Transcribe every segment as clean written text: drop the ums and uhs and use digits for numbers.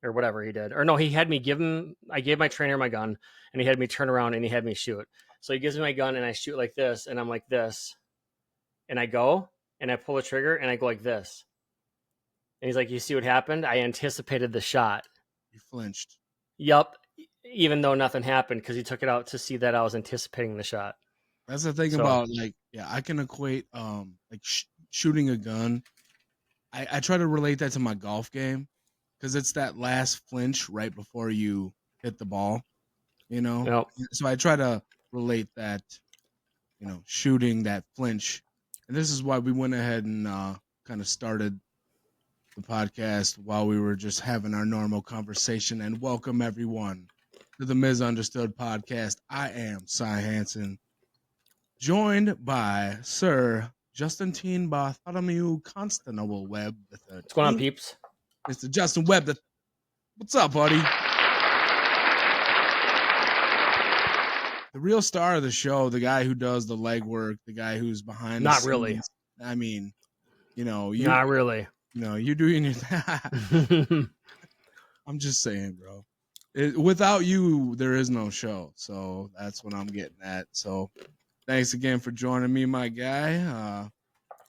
or whatever he did. Or no, he had me I gave my trainer my gun and he had me turn around and he had me shoot. So he gives me my gun and I shoot like this and I'm like this and I go and I pull the trigger and I go like this. And he's like, "You see what happened? I anticipated the shot." You flinched. Yup. Even though nothing happened because he took it out to see that I was anticipating the shot. That's the thing So about I can equate shooting a gun. I try to relate that to my golf game because it's that last flinch right before you hit the ball, you know. yep. So I try to relate that, shooting that flinch, and this is why we went ahead and kind of started the podcast while we were just having our normal conversation. And welcome everyone to the Misunderstood podcast. I am Cy Hansen, joined by Sir Justin Teen Bartholomew Constantable Webb the What's going on, 13th. peeps? Mr. Justin Webb, what's up, buddy? The real star of the show, the guy who does the legwork, the guy who's behind the Not scenes. really. I mean, Not really. You're doing your. I'm just saying, bro. Without you, there is no show. So that's what I'm getting at. So thanks again for joining me, my guy.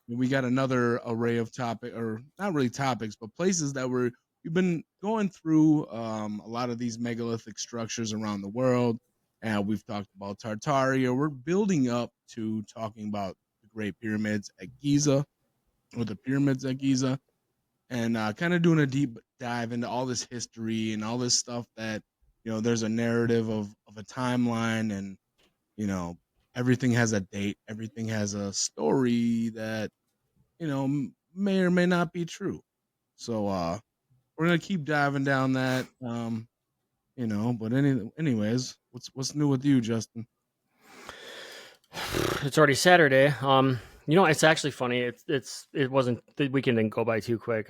We got another array of topic, or not really topics, but places that we've been going through a lot of these megalithic structures around the world. And we've talked about Tartaria. We're building up to talking about the Great Pyramids at Giza, or the pyramids at Giza, and kind of doing a deep dive into all this history and all this stuff that, there's a narrative of a timeline, and, everything has a date, everything has a story that, may or may not be true. So we're going to keep diving down that, but anyways, what's new with you, Justin? It's already Saturday. It's actually funny. It wasn't, the weekend didn't go by too quick.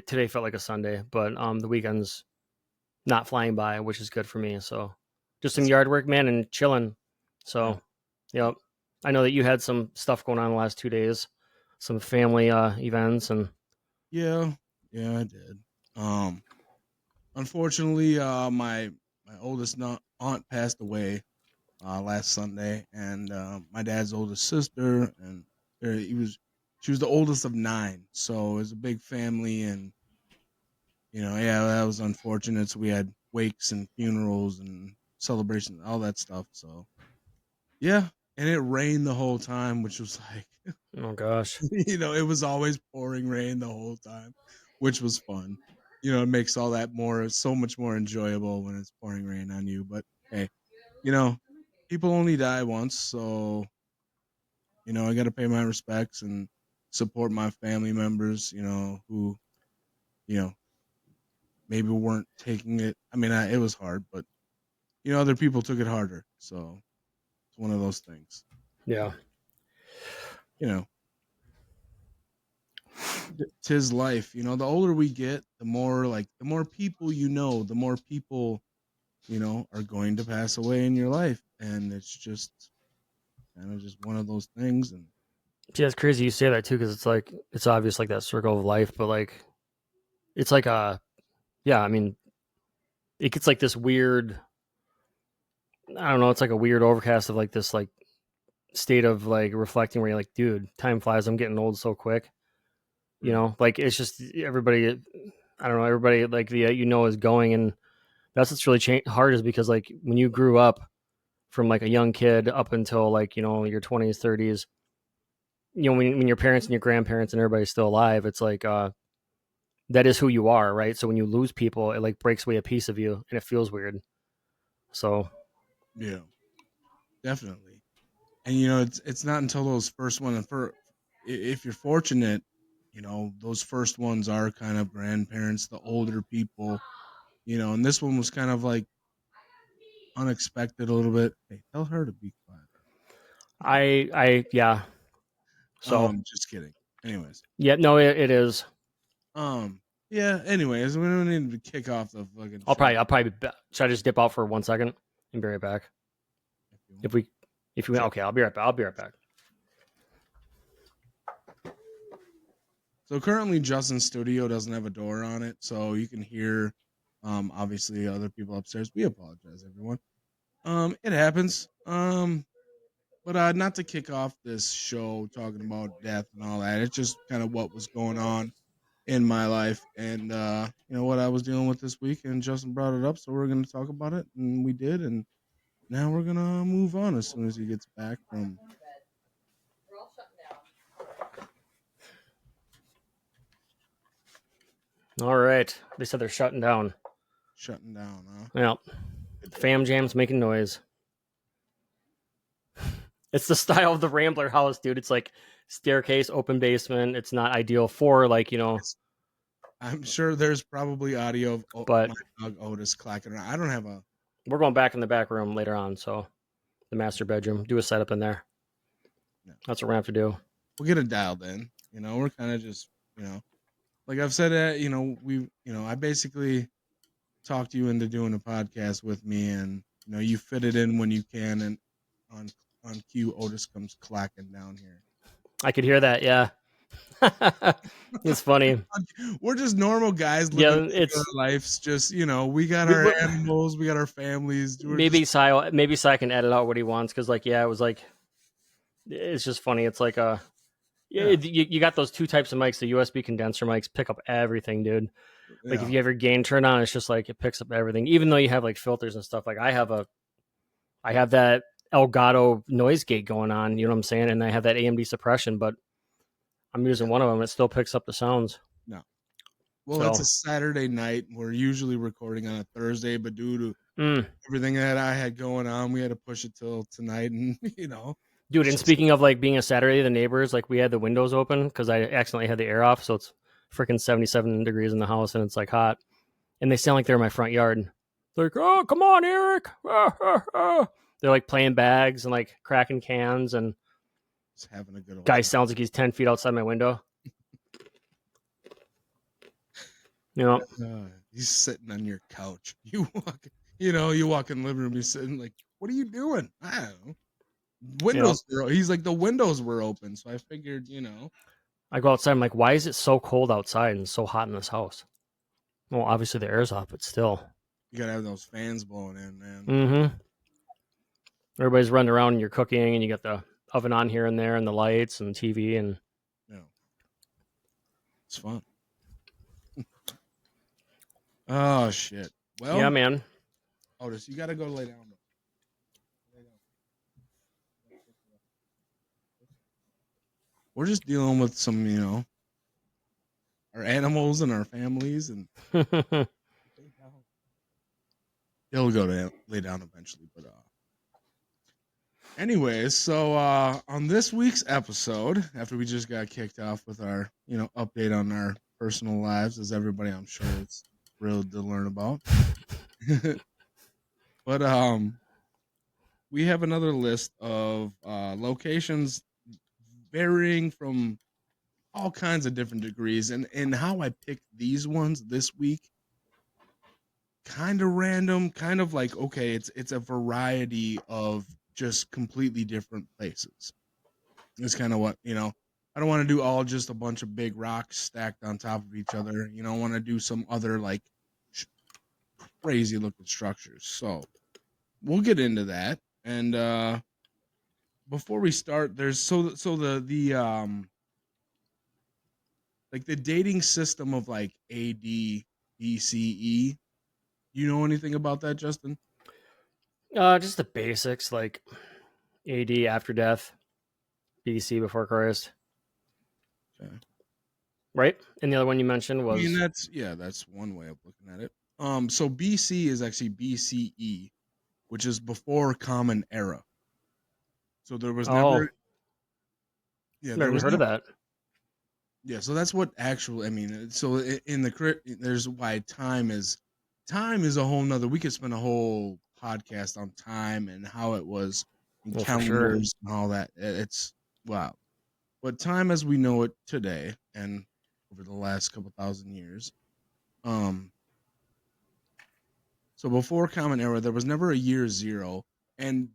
Today felt like a Sunday, but the weekend's not flying by, which is good for me. So just some yard work, man, and chilling. So, yep. I know that you had some stuff going on the last 2 days, some family events, and yeah, I did. Unfortunately, my oldest aunt passed away last Sunday, and my dad's oldest sister, and she was the oldest of 9, so it was a big family, and that was unfortunate. So we had wakes and funerals and celebrations, all that stuff. So yeah, and it rained the whole time, which was like, oh gosh, it was always pouring rain the whole time, which was fun. It makes all that so much more enjoyable when it's pouring rain on you. But hey, people only die once, so I got to pay my respects and support my family members, who, maybe weren't taking it. I mean, it was hard, but other people took it harder. So it's one of those things. yeah. Tis life. The older we get, the more people, the more people, are going to pass away in your life, and it's just kind of just one of those things. And Yeah, it's crazy you say that too, because it's like it's obvious like that circle of life, but like it's like yeah, I mean, it gets like this weird. I don't know. It's like a weird overcast of like this like state of like reflecting where you're like, dude, time flies. I'm getting old so quick. Like it's just everybody. I don't know. Everybody like is going, and that's what's really hard is because like when you grew up from like a young kid up until like your 20s, 30s. When your parents and your grandparents and everybody's still alive, it's like that is who you are, right? So when you lose people, it like breaks away a piece of you, and it feels weird. So yeah, definitely. And it's not until those first one, and if you're fortunate, those first ones are kind of grandparents, the older people, and this one was kind of like unexpected a little bit. Hey, tell her to be quiet. yeah. So Just kidding. Anyways, yeah, no, it is. yeah. Anyways, we don't need to kick off the fucking. I'll probably should I just dip out for 1 second and be right back? If you Sure. okay, I'll be right back. I'll be right back. So currently, Justin's studio doesn't have a door on it, so you can hear Obviously, other people upstairs, we apologize, everyone. It happens. But not to kick off this show talking about death and all that. It's just kind of what was going on in my life, and what I was dealing with this week. And Justin brought it up, so we're going to talk about it, and we did, and now we're gonna move on as soon as he gets back from. All right. They said they're shutting down. Shutting down, huh? Yeah. Fam Jam's making noise. It's the style of the Rambler house, dude. It's like staircase, open basement. It's not ideal for I'm sure there's probably audio of but my dog Otis clacking around. I don't have a. we're going back in the back room later on. So the master bedroom, do a setup in there. No. That's what we're going to have to do. We'll get it dialed in. We're kind of just, like I've said that, I basically talked you into doing a podcast with me, and you fit it in when you can, and on cue, Otis comes clacking down here. I could hear that. Yeah. It's funny. We're just normal guys living it's lives. Just we got our animals, we got our families. Maybe Sai can edit out what he wants because it was like it's just funny. It's like you got those two types of mics. The USB condenser mics pick up everything, dude. Like if you have your gain turned on, it's just like it picks up everything. Even though you have like filters and stuff. Like I have that Elgato noise gate going on. You know what I'm saying? And I have that AMD suppression, but I'm using one of them. It still picks up the sounds. No. Well, it's a Saturday night. We're usually recording on a Thursday, but due to everything that I had going on, we had to push it till tonight. And dude. And speaking of like being a Saturday, the neighbors, like we had the windows open because I accidentally had the air off, so it's freaking 77 degrees in the house and it's like hot, and they sound like they're in my front yard. They're like, "Oh, come on, Eric!" They're like playing bags and like cracking cans, and just having a good old guy sounds like he's 10 feet outside my window. He's sitting on your couch. You walk in the living room. He's sitting like, "What are you doing?" I don't know. Windows. He's like, the windows were open, so I figured, I go outside. I'm like, why is it so cold outside and so hot in this house? Well, obviously the air's off, but still. You gotta have those fans blowing in, man. Mm-hmm. Everybody's running around and you're cooking, and you got the oven on here and there, and the lights and TV, and it's fun. Oh shit! Well, yeah, man. Otis, you gotta go lay down. We're just dealing with some, our animals and our families, and he'll go to lay down eventually. But anyways, so on this week's episode, after we just got kicked off with our update on our personal lives, as everybody I'm sure is thrilled to learn about, but we have another list of locations varying from all kinds of different degrees, and how I picked these ones this week, kind of random, kind of like, okay, it's a variety of just completely different places. It's kind of what, I don't want to do all just a bunch of big rocks stacked on top of each other. I want to do some other like crazy looking structures. So we'll get into that. And before we start, there's the like the dating system of like AD, BCE. You know anything about that, Justin? Just the basics, like AD after death, BC before Christ. Okay. Right? And the other one you mentioned was. I mean, that's one way of looking at it. So BC is actually BCE, which is before Common Era. So there was never. Yeah, never heard of that. Yeah, so that's what actual. I mean, so in the there's why time is a whole nother. We could spend a whole podcast on time and how it was in calendars and all that. It's wow. But time as we know it today and over the last couple thousand years, so before Common Era, there was never a year zero, and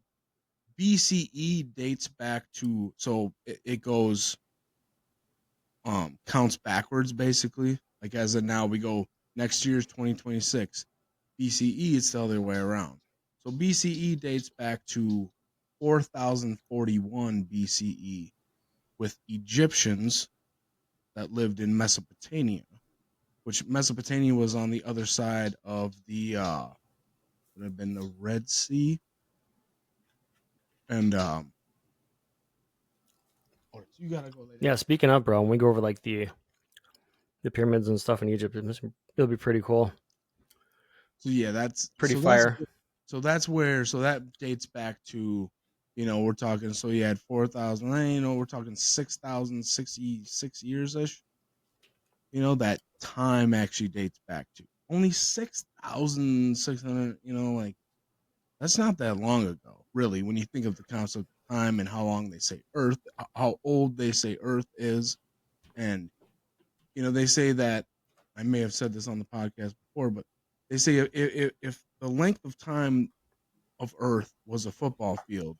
BCE dates back to, so it goes counts backwards basically. Like as of now, we go next year's 2026. BCE, it's the other way around. So BCE dates back to 4041 BCE with Egyptians that lived in Mesopotamia, which Mesopotamia was on the other side of the would have been the Red Sea, and oh, you gotta go later. Yeah, speaking of, bro, when we go over like the pyramids and stuff in Egypt, it'll be pretty cool. So yeah, that's Pretty fire. so that dates back to, we're talking, so you had 4,000, we're talking 6,066 years ish. That time actually dates back to only 6,600. Like, that's not that long ago, really, when you think of the concept of time and how long they say Earth, how old they say Earth is. And, they say that, I may have said this on the podcast before, but they say if the length of time of Earth was a football field,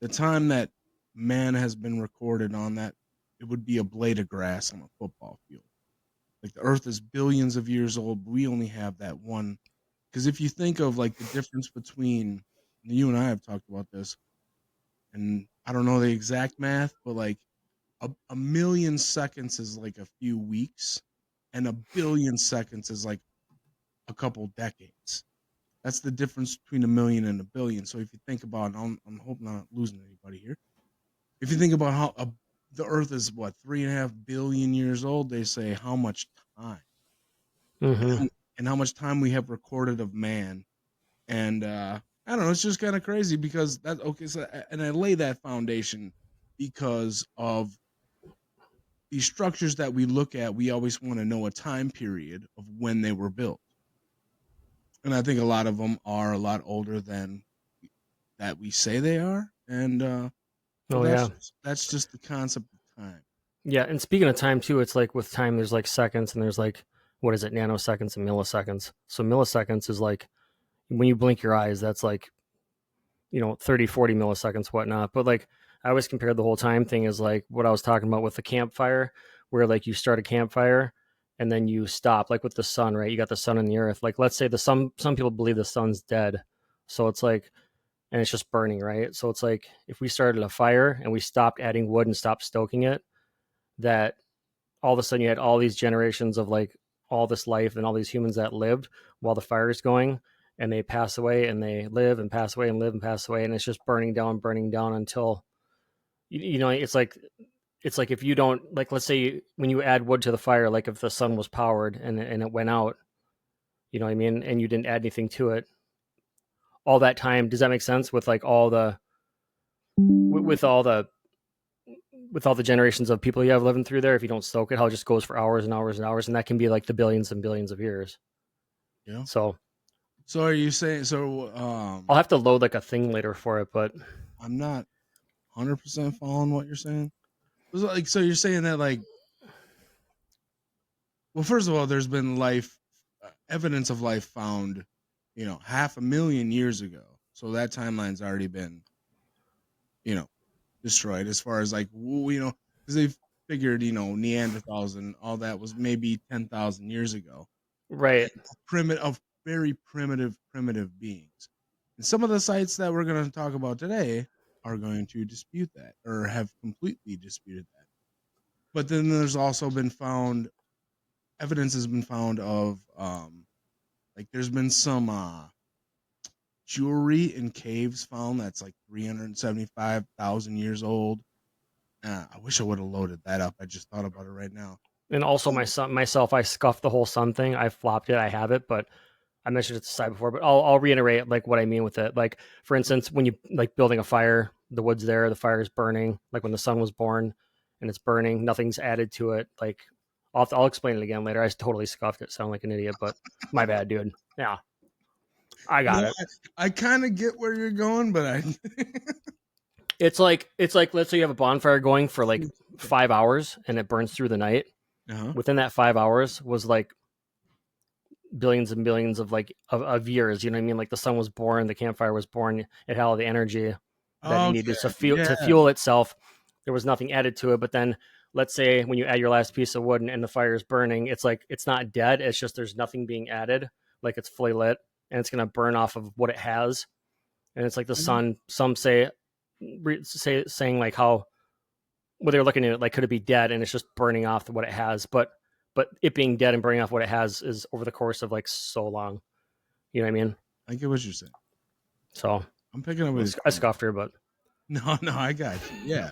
the time that man has been recorded on that, it would be a blade of grass on a football field. Like, the Earth is billions of years old, but we only have that one. Because if you think of like the difference between, you and I have talked about this, and I don't know the exact math, but like a million seconds is like a few weeks, and a billion seconds is like a couple decades. That's the difference between a million and a billion. So if you think about, I'm hoping I'm not losing anybody here. If you think about how the Earth is, what, 3.5 billion years old, they say how much time Mm-hmm. and how much time we have recorded of man. And I don't know, it's just kind of crazy because that, okay. So, and I lay that foundation because of these structures that we look at. We always want to know a time period of when they were built, and I think a lot of them are a lot older than that we say they are. And so Oh yeah, that's just the concept of time. yeah. And speaking of time too, it's like with time, there's like seconds, and there's like what is it, nanoseconds and milliseconds. So milliseconds is like when you blink your eyes, that's like 30, 40 milliseconds, whatnot. But like I always compared the whole time thing is like what I was talking about with the campfire, where like you start a campfire and then you stop, like with the sun, right? You got the sun and the earth. Like let's say some people believe the sun's dead. So it's like, and it's just burning, right? So it's like if we started a fire and we stopped adding wood and stopped stoking it, that all of a sudden you had all these generations of like all this life and all these humans that lived while the fire is going, and they pass away and they live and pass away and live and pass away, and it's just burning down until it's like if you don't, like, let's say when you add wood to the fire, like if the sun was powered and it went out, you know what I mean, and you didn't add anything to it all that time. Does that make sense with like all the with all the with all the generations of people you have living through there? If you don't stoke it, how it just goes for hours and hours and hours, and that can be like the billions and billions of years. Yeah. So So are you saying so? I'll have to load like a thing later for it, but I'm not 100% following what you're saying. Like, so you're saying that, like, well, first of all, there's been life, evidence of life found, 500,000 years ago. So that timeline's already been, you know, destroyed as far as like, because they figured, Neanderthals and all that was maybe 10,000 years ago. right. Of very primitive beings. And some of the sites that we're going to talk about today are going to dispute that or have completely disputed that. But then there's also been found evidence has been found of like there's been some jewelry in caves found that's like 375,000 years old. I wish I would have loaded that up. I just thought about it right now. And also Um, myself, I scuffed the whole sun thing. I flopped it. I have it, but I mentioned it to side before. But I'll reiterate like what I mean with it. Like for instance, when you like building a fire, the wood's there, the fire is burning. Like when the sun was born, and it's burning, nothing's added to it. Like I'll explain it again later. I totally scuffed it. Sound like an idiot, but my bad, dude. Yeah, I got it. I kind of get where you're going, but I It's like let's say you have a bonfire going for like 5 hours and it burns through the night. uh-huh. Within that 5 hours was like billions and billions of like of years. You know what I mean? Like the sun was born, the campfire was born. It had all the energy that it Okay, needed to yeah. fuel itself. There was nothing added to it. But then let's say when you add your last piece of wood, and the fire is burning, it's like it's not dead. It's just there's nothing being added. Like it's fully lit. and it's going to burn off of what it has. And it's like the Mhm. sun. Some saying like how when they're looking at it, like could it be dead and it's just burning off what it has, but it being dead and burning off what it has is over the course of like so long. You know what I mean? I get what you're saying. So I'm picking up what he's I putting. scoffed her, but No, no, I got you. Yeah.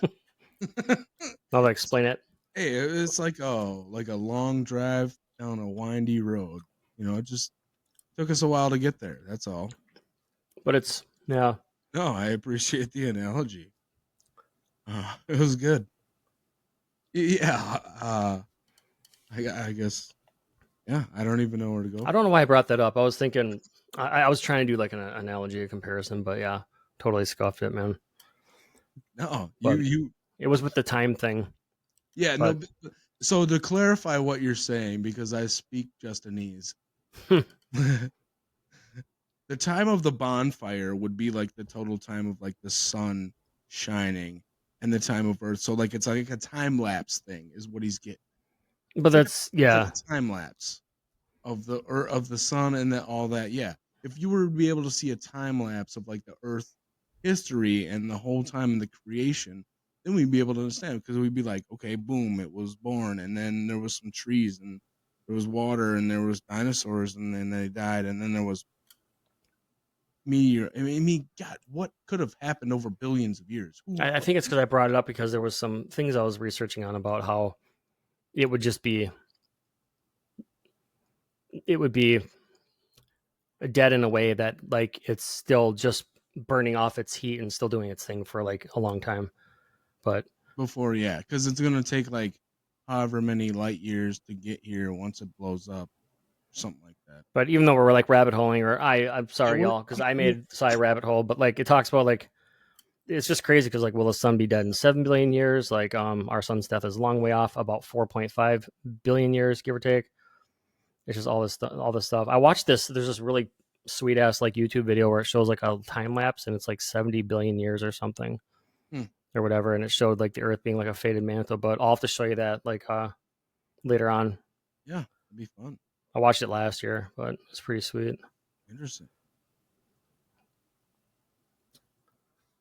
I'll explain it. Hey, it's like a long drive down a windy road. It just took us a while to get there. That's all. But it's yeah. No, I appreciate the analogy. It was good. Yeah. I guess. Yeah. I don't even know where to go I from. don't know why I brought that up. I was thinking I was trying to do like an analogy, a comparison, but yeah, totally scuffed it, man. No, But you. it was with the time thing. Yeah. No. But So to clarify what you're saying, because I speak Justinese, the time of the bonfire would be like the total time of like the sun shining and the time of Earth. So like it's like a time lapse thing, is what he's getting. but that's It's like yeah. a time lapse of the of the sun and all that. Yeah, if you were to be able to see a time lapse of like the Earth history and the whole time in the creation, then we'd be able to understand, because we'd be like, okay, boom, it was born, and then there was some trees, and there was water, and there was dinosaurs, and then they died, and then there was meteor. I mean, God, what could have happened over billions of years? Who I think it's because I brought it up because there was some things I was researching on about how it would just be it would be dead in a way that like it's still just burning off its heat and still doing its thing for like a long time. But before? Yeah, because it's gonna take like however many light years to get here once it blows up, or something like that. even though we're like rabbit holing, or I'm Yeah, sorry y'all because I made side rabbit hole, but like it talks about like it's just crazy because like will the sun be dead in 7 billion years? Like our sun's death is a long way off, about 4.5 billion years, give or take. It's just all this stuff. I watched this. There's this really sweet ass like YouTube video where it shows like a time lapse and it's like 70 billion years or something Hmm. or whatever, and it showed like the Earth being like a faded mantle. But I'll have to show you that like later on. Yeah, it'd be fun. I watched it last year, but it's pretty sweet. Interesting.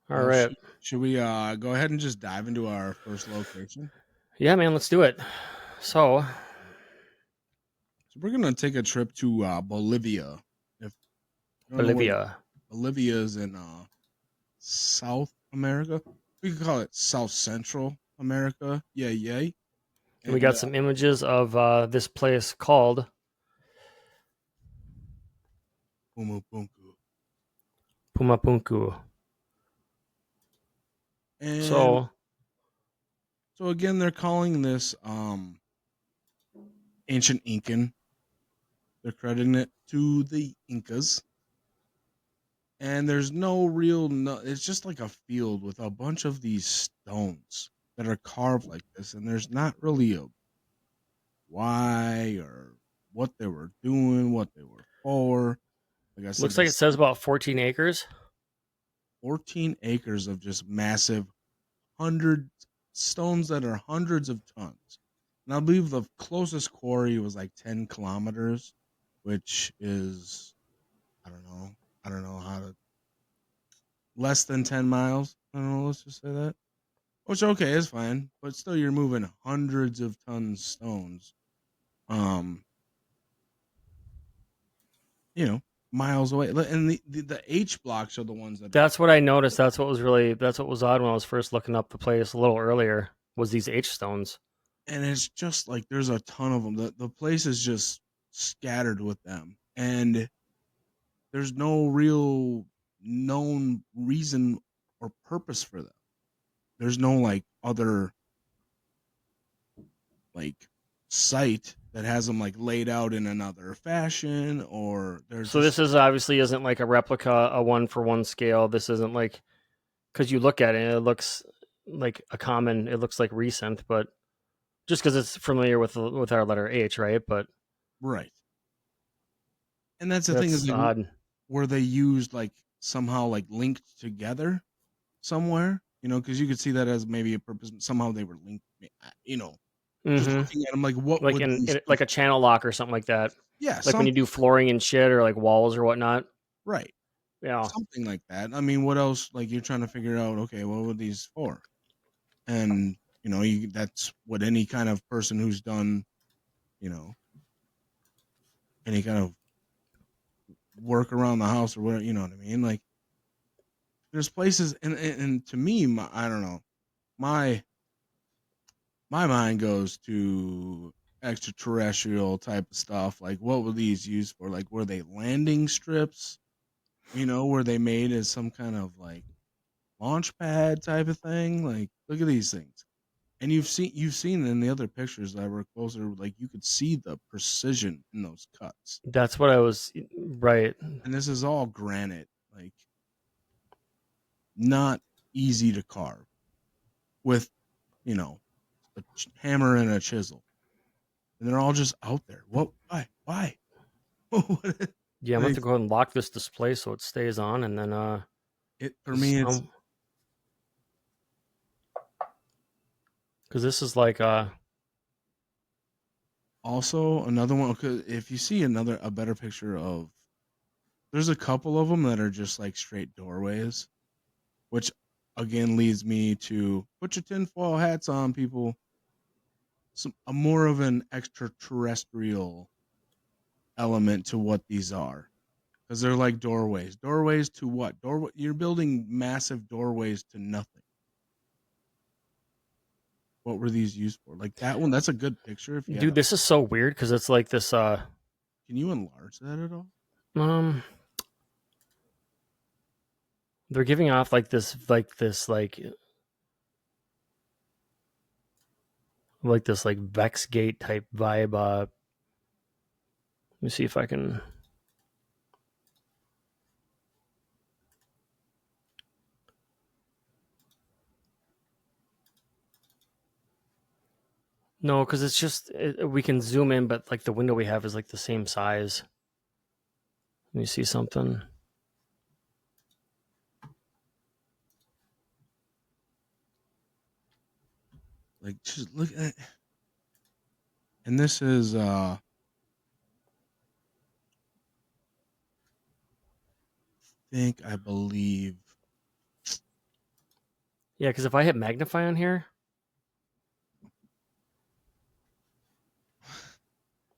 All Well, right, should we go ahead and just dive into our first location? yeah, man, let's do it. So So we're gonna take a trip to Bolivia. If you don't know where Bolivia, Bolivia is, in South America, we could call it South Central America. Yeah, yay. and we And got some images of this place called Pumapunku. Pumapunku. And So so again, they're calling this ancient Incan. They're crediting it to the Incas. And there's no real, no, it's just like a field with a bunch of these stones that are carved like this, and there's not really a why or what they were doing, what they were for. Like I said, looks like it this says about 14 acres. 14 acres of just massive, hundred stones that are hundreds of tons. And I believe the closest quarry was like 10 kilometers, which is, I don't know, I don't know how to, less than 10 miles. I don't know, let's just say that. Which, okay, is fine, but still, you're moving hundreds of tons stones. Um, you know, Miles away. And the H blocks are the ones that are, That's what I noticed. That's what was odd when I was first looking up the place a little earlier was these H stones. and it's just like there's a ton of them. The place is just scattered with them, and there's no real known reason or purpose for them. There's no like other like site that has them like laid out in another fashion, or they're So just this is obviously isn't like a replica, a one for one scale. This isn't like because you look at it, it looks like a common. It looks like recent, but just because it's familiar with our letter H, right? But right. And that's the thing, is that's like, odd. were they used like somehow like linked together somewhere? Because you could see that as maybe a purpose. Somehow they were linked. Just Mm-hmm. looking at them, like, what Like would these like a channel lock or something like that. Yeah, Like when you something do flooring and shit, or like walls or whatnot. right. Yeah, Something like that. I mean, what else? Like you're trying to figure out, okay, what were these for? And that's what any kind of person who's done, you know, any kind of work around the house or whatever, you know what I mean? Like there's places, and to me, I don't know, my my mind goes to extraterrestrial type of stuff. Like, what were these used for? Like, were they landing strips? Were they made as some kind of like launch pad type of thing? Like, look at these things. And you've seen in the other pictures that were closer, like you could see the precision in those cuts. that's what I was right. And this is all granite, like not easy to carve with, you know, a hammer and a chisel. And they're all just out there. What? Why? Why? Yeah, I'm gonna have Like to go ahead and lock this display so it stays on, and then it for because me, it's this is like also another one. Cause if you see a better picture of, there's a couple of them that are just like straight doorways, which again leads me to put your tinfoil hats on, people. A more of an extraterrestrial element to what these are, because they're like doorways. Doorways to what? Doorway. You're building massive doorways to nothing. What were these used for? Like that one. That's a good picture. If you had dude, a, this is so weird because it's like this can you enlarge that at all? um they're giving off like this like Vex Gate type vibe. Let me see if I can. No, because it's just we can zoom in, but like the window we have is like the same size. Let me see something. Like just look at. And this is I believe Yeah, because if I hit magnify on here, I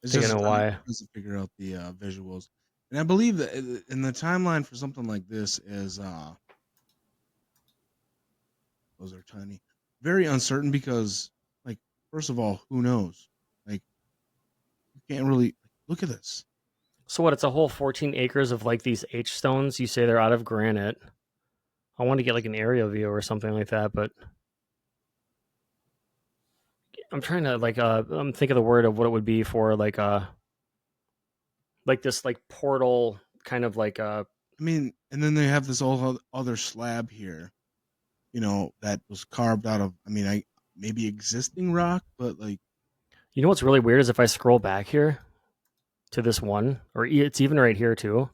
it's think I just know why. to figure out the visuals. And I believe that in the timeline for something like this is those are tiny, very uncertain because like first of all, who knows? Like you can't really look at this. So what? It's a whole 14 acres of like these H stones. You say they're out of granite. I want to get like an aerial view or something like that, but I'm trying to I'm thinking of the word of what it would be for like this like portal kind of like I mean, and then they have this whole other slab here, that was carved out of. I mean, I maybe existing rock, but like, you know what's really weird is if I scroll back here to this one, or it's even right here too.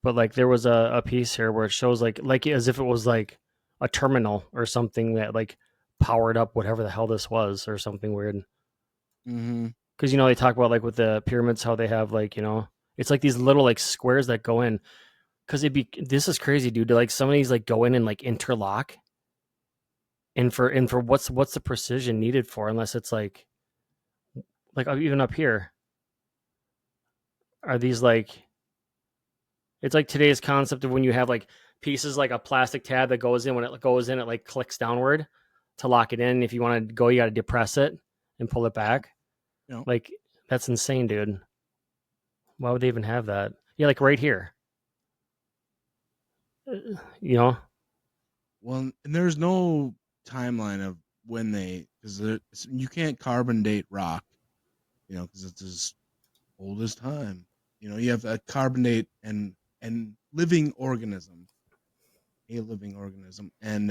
But like there was a piece here where it shows like as if it was like a terminal or something that like powered up whatever the hell this was or something weird. mm-hmm. Because they talk about like with the pyramids how they have like it's like these little like squares that go in. Because this is crazy, dude. Like some of these like go in and like interlock, and for what's the precision needed for unless it's like even up here are these like it's like today's concept of when you have like pieces like a plastic tab that goes in. When it goes in, it like clicks downward to lock it in. If you want to go, you got to depress it and pull it back. you know, Like that's insane, dude. Why would they even have that? Yeah, like right here. You know, well, and there's no timeline of when because you can't carbon date rock, because it's as old as time. You have a carbon date and living organism, a living organism, and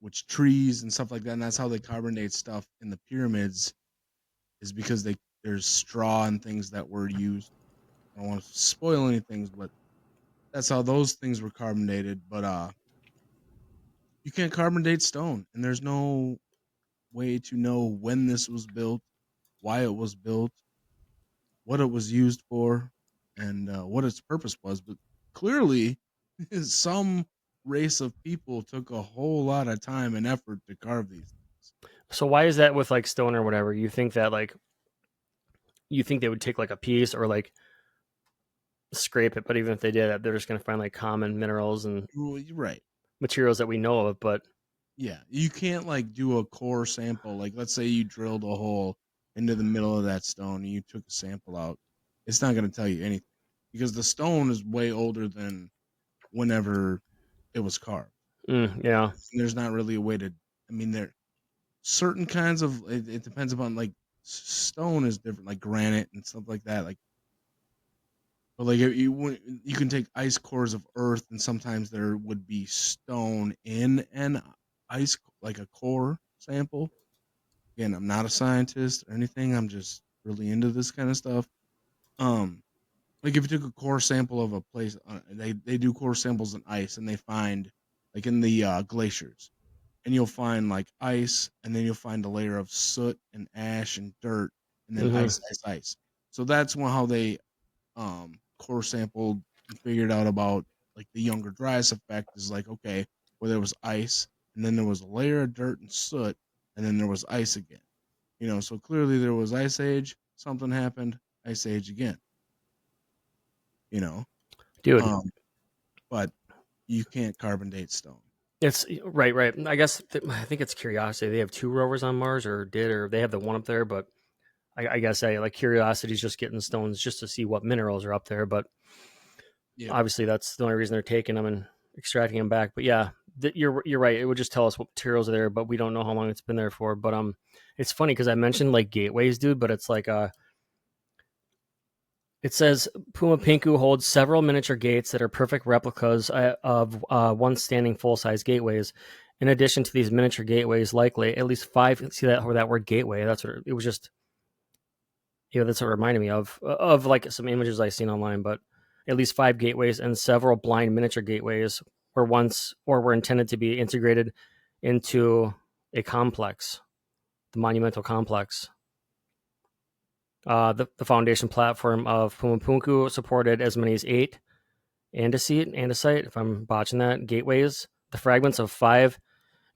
which trees and stuff like that. And that's how they carbon date stuff in the pyramids, is because there's straw and things that were used. I don't want to spoil anything, but that's how those things were carbon dated. But you can't carbon date stone, and there's no way to know when this was built, why it was built. what it was used for, and what its purpose was. But clearly, some race of people took a whole lot of time and effort to carve these things. So why is that with like stone or whatever? You think that like you think they would take like a piece or like scrape it, but even if they did, they're just going to find like common minerals and Well, you're right. materials that we know of. But Yeah, you can't like do a core sample. Like, let's say you drilled a hole into the middle of that stone and you took a sample out. It's not going to tell you anything because the stone is way older than whenever it was carved. yeah, And there's not really a way to. I mean, there certain kinds of. It depends upon like stone is different, like granite and stuff like that. Like, but like if you can take ice cores of earth, and sometimes there would be stone in an ice like a core sample. Again, I'm not a scientist or anything. I'm just really into this kind of stuff. Um, like if you took a core sample of a place, they do core samples in ice, and they find like in the glaciers, and you'll find like ice, and then you'll find a layer of soot and ash and dirt, and then hmm ice. So that's how they core sampled and figured out about like the younger dryas effect is like okay, where there was ice, and then there was a layer of dirt and soot, and then there was ice again. So clearly there was ice age, something happened, ice age again, you know. dude. Um, but you can't carbon date stone. It's right, right. I guess I think it's Curiosity. They have two rovers on Mars, or did, or they have the one up there. But I guess I like Curiosity's just getting stones just to see what minerals are up there. But Yep. obviously, that's the only reason they're taking them and extracting them back. But yeah, you're right. It would just tell us what materials are there, but we don't know how long it's been there for. But it's funny because I mentioned like gateways, dude. But it's like it says Puma Pinku holds several miniature gates that are perfect replicas of once standing full size gateways. In addition to these miniature gateways, likely at least five. See that or that word gateway? That's what it was. Just that's what it reminded me of like some images I seen online. But at least five gateways and several blind miniature gateways were once or were intended to be integrated into a complex, the monumental complex. The foundation platform of Pumapunku supported as many as eight andesite, if I'm botching that, gateways. The fragments of five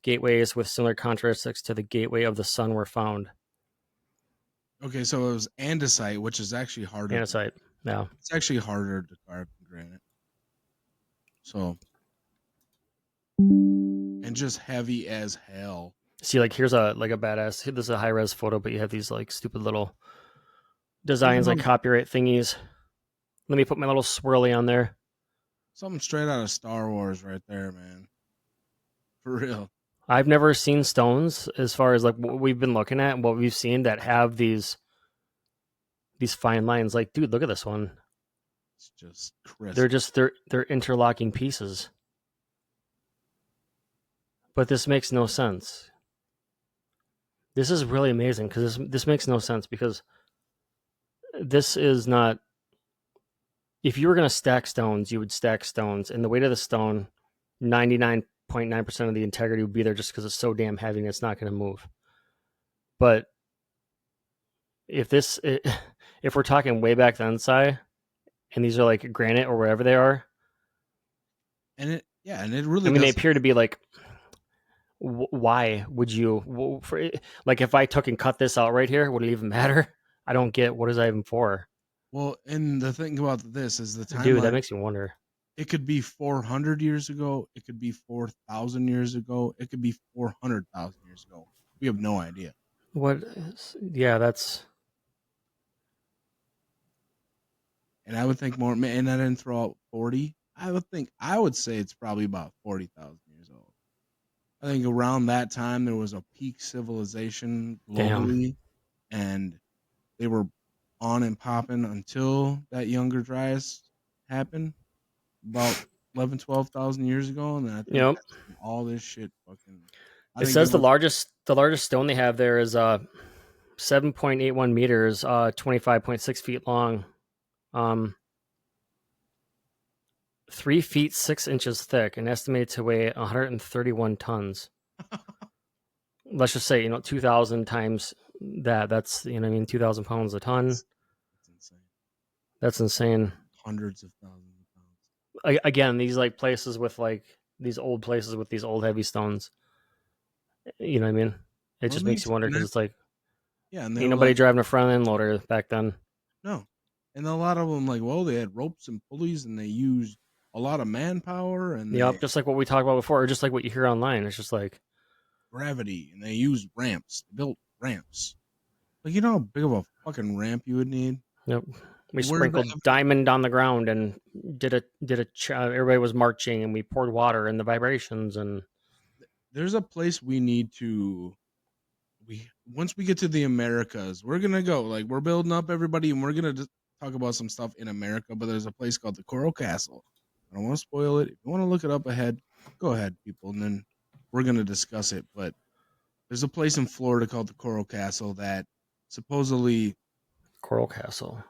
gateways with similar characteristics to the gateway of the sun were found. Okay, so it was andesite, which is actually harder to. Andesite, yeah. It's actually harder to carve than granite. So and just heavy as hell. See, like here's a badass. This is a high res photo, but you have these like stupid little Think designs like about copyright thingies. Let me put my little swirly on there. something straight out of Star Wars right there, man. For real. I've never seen stones as far as like what we've been looking at, what we've seen that have these fine lines. Like, dude, look at this one. It's just crisp. They're interlocking pieces. But this makes no sense. This is really amazing because this makes no sense because this is not. If you were going to stack stones, you would stack stones, and the weight of the stone, 99.9% of the integrity would be there just because it's so damn heavy and it's not going to move. But if this, if we're talking way back then, Si, and these are like granite or wherever they are, And it I really mean, they doesn't. appear to be like, why would you, like, if I took and cut this out right here, would it even matter? I don't get what is that even for, Well, and the thing about this is the dude. That timeline. makes me wonder. It could be 400 years ago. It could be 4,000 years ago. It could be 400,000 years ago. We have no idea. What? Yeah, that's And I would think more. And I didn't throw out 40. I would say it's probably about 40,000 years old. I think around that time there was a peak civilization damn. globally, and they were on and popping until that younger Dryas happened about 11, 12,000 years ago, and then I think Yep. that's when all this shit fucking. I It think it says was. the largest stone they have there is 7.81 meters, 25.6 feet long, um 3 feet 6 inches thick, and estimated to weigh 131 tons. Let's just say 2,000 times that. That's I mean 2,000 pounds a ton. It's insane. That's insane. hundreds of thousands of pounds. Again, these like places with like these old places with these old heavy stones. You know what I mean? It Well, it just makes makes you wonder and because that, it's like yeah, and they ain't were nobody like, driving a front end loader back then. no, and a lot of them like, well, they had ropes and pulleys, and they used a lot of manpower, and Yep, they just like what we talked about before, or just like what you hear online. It's just like, gravity, and they used ramps. They built ramps. Like, you know how big of a fucking ramp you would need? yep. We Like, where's the sprinkled diamond on the ground and everybody was marching and we poured water and the vibrations and there's a place we need to we once we get to the Americas, we're gonna go. Like, we're building up everybody, and we're gonna just talk about some stuff in America. But there's a place called the Coral Castle. I don't want to spoil it. If you want to look it up ahead, go ahead, people, and then we're gonna discuss it. But there's a place in Florida called the Coral Castle that supposedly Coral Castle.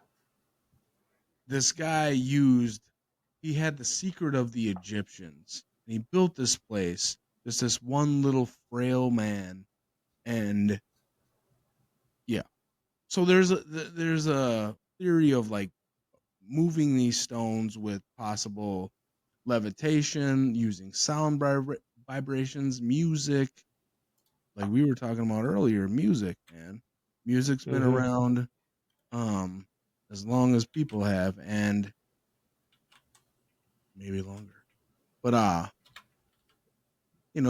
this guy used. He had the secret of the Egyptians, and he built this place. Just this one little frail man, and yeah. So there's a theory of like moving these stones with possible levitation, using sound vibrations, music. Like we were talking about earlier, music, man. Music's been Mm-hmm. around um as long as people have, and maybe longer. But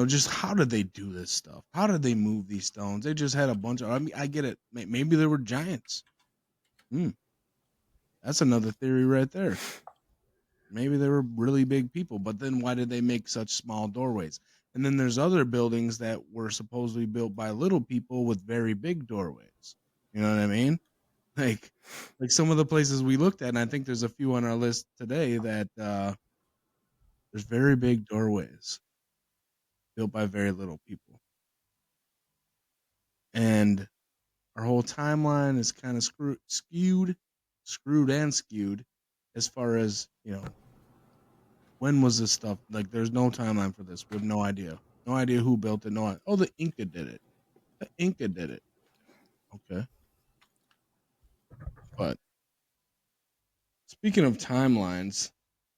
just how did they do this stuff? How did they move these stones? They just had a bunch of, I mean, I get it. Maybe there were giants. Hmm, that's another theory right there. Maybe they were really big people, but then why did they make such small doorways? And then there's other buildings that were supposedly built by little people with very big doorways. You know what I mean? Like like some of the places we looked at, and I think there's a few on our list today that there's very big doorways built by very little people. And our whole timeline is kind of screwed and skewed as far as, when was this stuff? Like, there's no timeline for this. We have no idea. No idea who built it. Oh, the Inca did it. The Inca did it. Okay. But speaking of timelines,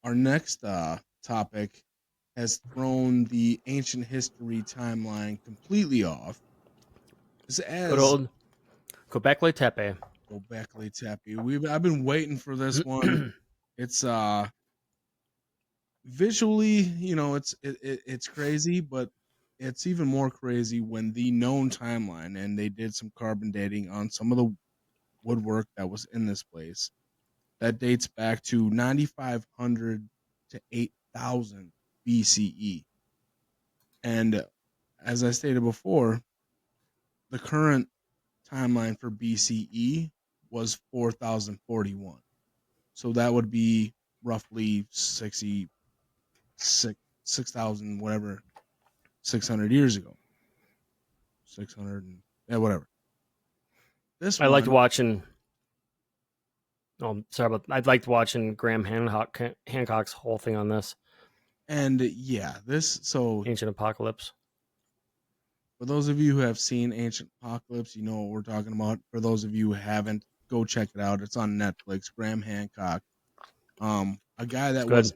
our next topic has thrown the ancient history timeline completely off. This Good as old Göbekli Tepe. Gobekli Tepe. I've been waiting for this one. It's visually, it's crazy, but it's even more crazy when the known timeline, and they did some carbon dating on some of the woodwork that was in this place that dates back to 9500 to 8000 BCE. And as I stated before, the current timeline for BCE was 4041. So that would be roughly 6,000 whatever 600 years ago. 600 and yeah, whatever. This I liked one, watching. Oh, sorry about. I liked watching Hancock's whole thing on this and yeah, so Ancient Apocalypse. for those of you who have seen Ancient Apocalypse, you know what we're talking about. For those of you who haven't, go check it out. It's on Netflix. Graham Hancock, a guy It's that good. was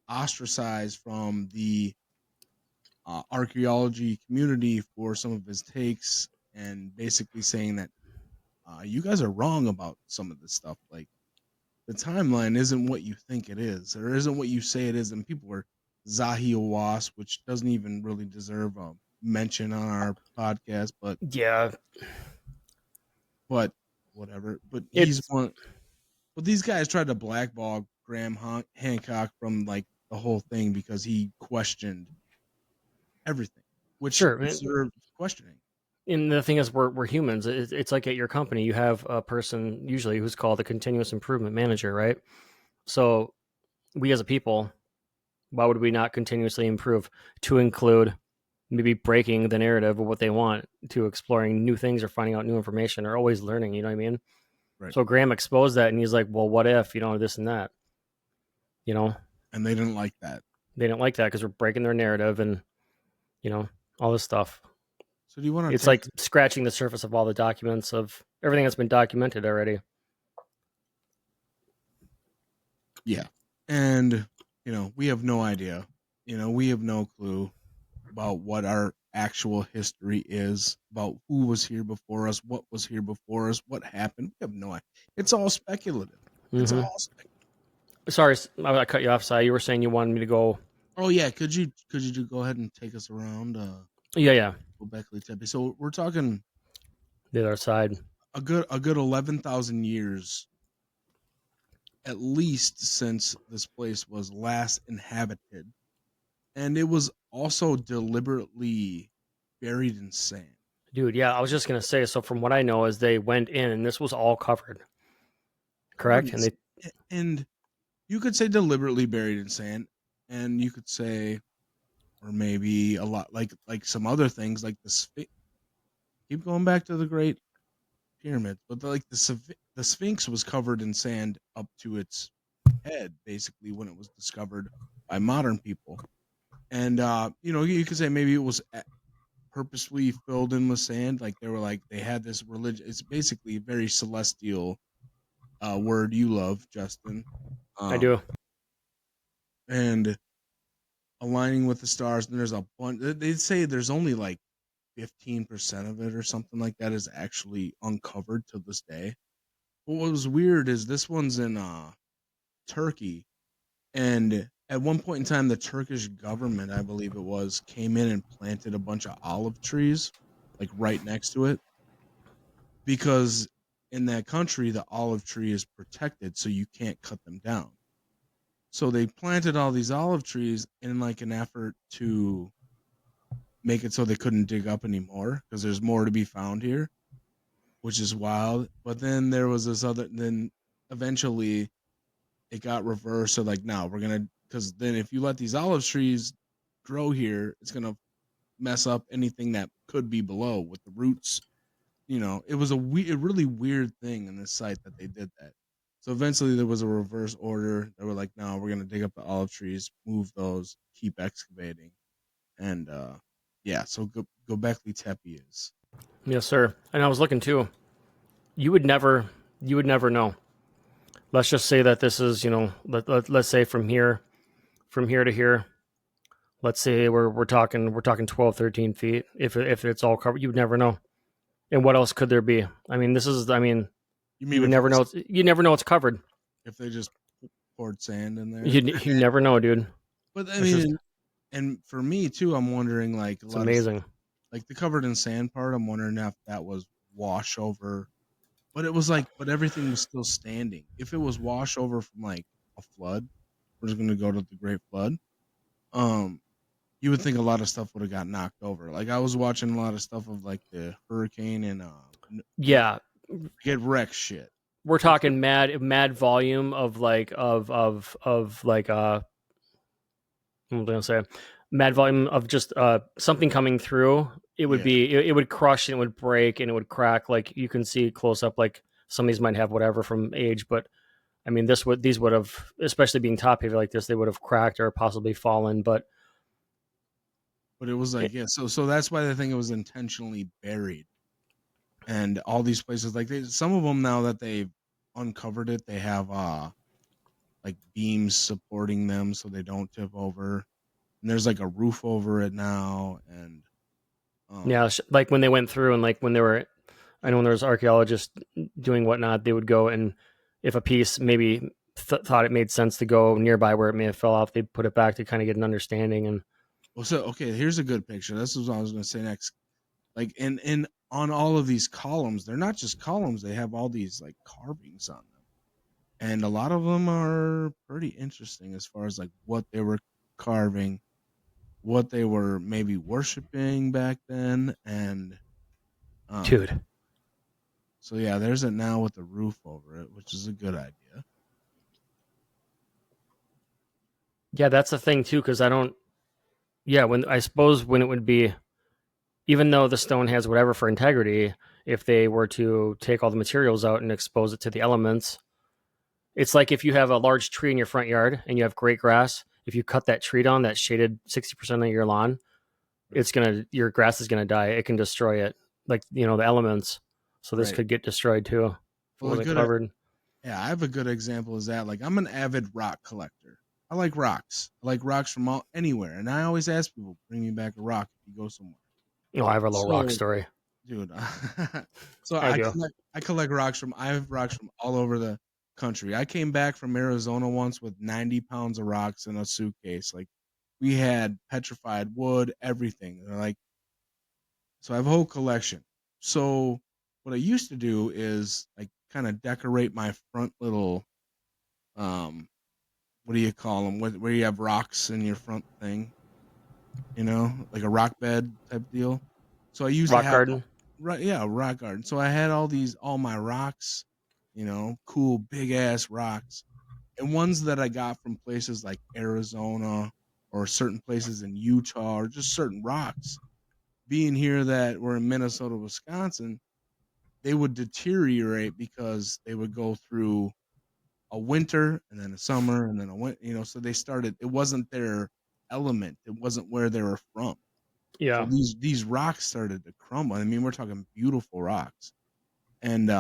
ostracized from the archaeology community for some of his takes, and basically saying that you guys are wrong about some of this stuff. Like, the timeline isn't what you think it is, or isn't what you say it is. And people were Zahi Awas, which doesn't even really deserve a mention on our podcast, Yeah, but whatever. But he's it's one. But these guys tried to blackball Graham Hancock from like the whole thing because he questioned everything, which sure. deserved questioning. And the thing is, we're humans. It's like at your company, you have a person usually who's called a continuous improvement manager, right? So we as a people, why would we not continuously improve to include maybe breaking the narrative of what they want to exploring new things or finding out new information or always learning? You know what I mean? Right. So Graham exposed that, and he's like, "Well, what if this and that?" You know, And they didn't like that. they didn't like that because we're breaking their narrative and you know all this stuff. So do you want It's to take like scratching the surface of all the documents of everything that's been documented already. Yeah. And, we have no idea. We have no clue about what our actual history is, about who was here before us, what was here before us, what happened. We have no idea. It's all speculative. It's Mm-hmm. all speculative. Sorry, I cut you off, Si. You were saying you wanted me to go. Oh yeah, could you go ahead and take us around Yeah, yeah, Gobekli Tepe? So we're talking the other side. a good 11,000 years at least since this place was last inhabited, and it was also deliberately buried in sand. Dude, yeah, I was just gonna say. So from what I know, is they went in and this was all covered, Covered correct? in And they, and you could say deliberately buried in sand, and you could say, or maybe a lot like some other things like the keep going back to the Great Pyramids, but the Sphinx was covered in sand up to its head, basically when it was discovered by modern people. And you could say maybe it was purposely filled in with sand, like they had this religion. It's basically a very celestial word you love, Justin. I Um, do. and aligning with the stars. And there's a bunch. They say there's only like 15% of it or something like that is actually uncovered to this day. But what was weird is this one's in Turkey, and at one point in time, the Turkish government, I believe it was, came in and planted a bunch of olive trees, like right next to it, because in that country the olive tree is protected, so you can't cut them down. So they planted all these olive trees in like an effort to make it so they couldn't dig up anymore because there's more to be found here, which is wild. But then there was this other. Then eventually it got reversed. So like, now we're gonna, because then if you let these olive trees grow here, it's gonna mess up anything that could be below with the roots. It was a really weird thing in this site that they did that. So eventually there was a reverse order. They were like, no, we're gonna dig up the olive trees, move those, keep excavating, and yeah. So Gobekli Tepe is. Yes, sir. And I was looking too. You would never, you would never know. Let's just say that this is, let's say from here to here. Let's say we're talking 12, 13 feet. If it's all covered, you would never know. And what else could there be? I mean, this is. I mean, You you mean would never know. You never know it's covered. if they just poured sand in there? You never know, dude. But I It's just mean, and for me too, I'm wondering like a it's lot of amazing. like the covered in sand part. I'm wondering if that was wash over, but it was like, but everything was still standing. If it was wash over from like a flood, we're just gonna go to the Great Flood. Um, you would think a lot of stuff would have got knocked over. Like I was watching a lot of stuff of like the hurricane and Yeah, get wrecked shit. we're It could, talking mad volume of like of like what was I gonna say? Mad volume of just something coming through. It would yeah. be it would crush and it would break and it would crack. Like you can see close up. Like some of these might have whatever from age, but I mean these would have, especially being top heavy like this, they would have cracked or possibly fallen. But But it was like, yeah. So that's why I think it was intentionally buried. And all these places, like some of them now that they've uncovered it, they have like beams supporting them so they don't tip over. And there's like a roof over it now, and um yeah, like when they went through and like when they were, I know when there was archaeologists doing whatnot, they would go and if a piece maybe thought it made sense to go nearby where it may have fell off, they'd put it back to kind of get an understanding. And well, so okay, here's a good picture. This is what I was going to say next. Like in on all of these columns, they're not just columns, they have all these like carvings on them, and a lot of them are pretty interesting as far as like what they were carving, what they were maybe worshiping back then. And um dude, so yeah, there's it now with the roof over it, which is a good idea. yeah, that's the thing too, because I don't. Yeah, when I suppose when it would be, even though the stone has whatever for integrity, if they were to take all the materials out and expose it to the elements, it's like if you have a large tree in your front yard and you have great grass. If you cut that tree down, that shaded 60% of your lawn, Right. your grass is gonna die. It can destroy it, like the elements. So this Right. could get destroyed too if it Well, wasn't covered. Yeah, I have a good example is that like I'm an avid rock collector. I like rocks. I like rocks from anywhere, and I always ask people, bring me back a rock if you go somewhere. Oh, I have a little rock So, story. dude, so I I do. collect rocks from I have rocks from all over the country. I came back from Arizona once with 90 pounds of rocks in a suitcase. Like we had petrified wood, everything. They're like, so I have a whole collection. So what I used to do is like kind of decorate my front little um what do you call them? Where you have rocks in your front thing, like a rock bed type deal. So I used to Rock have garden. right, yeah, rock garden. So I had all my rocks, cool big ass rocks, and ones that I got from places like Arizona or certain places in Utah or just certain rocks. Being here that were in Minnesota, Wisconsin, they would deteriorate because they would go through a winter and then a summer and then a winter, so they started, it wasn't their element. It wasn't where they were from. So Yeah. these rocks started to crumble. I mean, we're talking beautiful rocks. And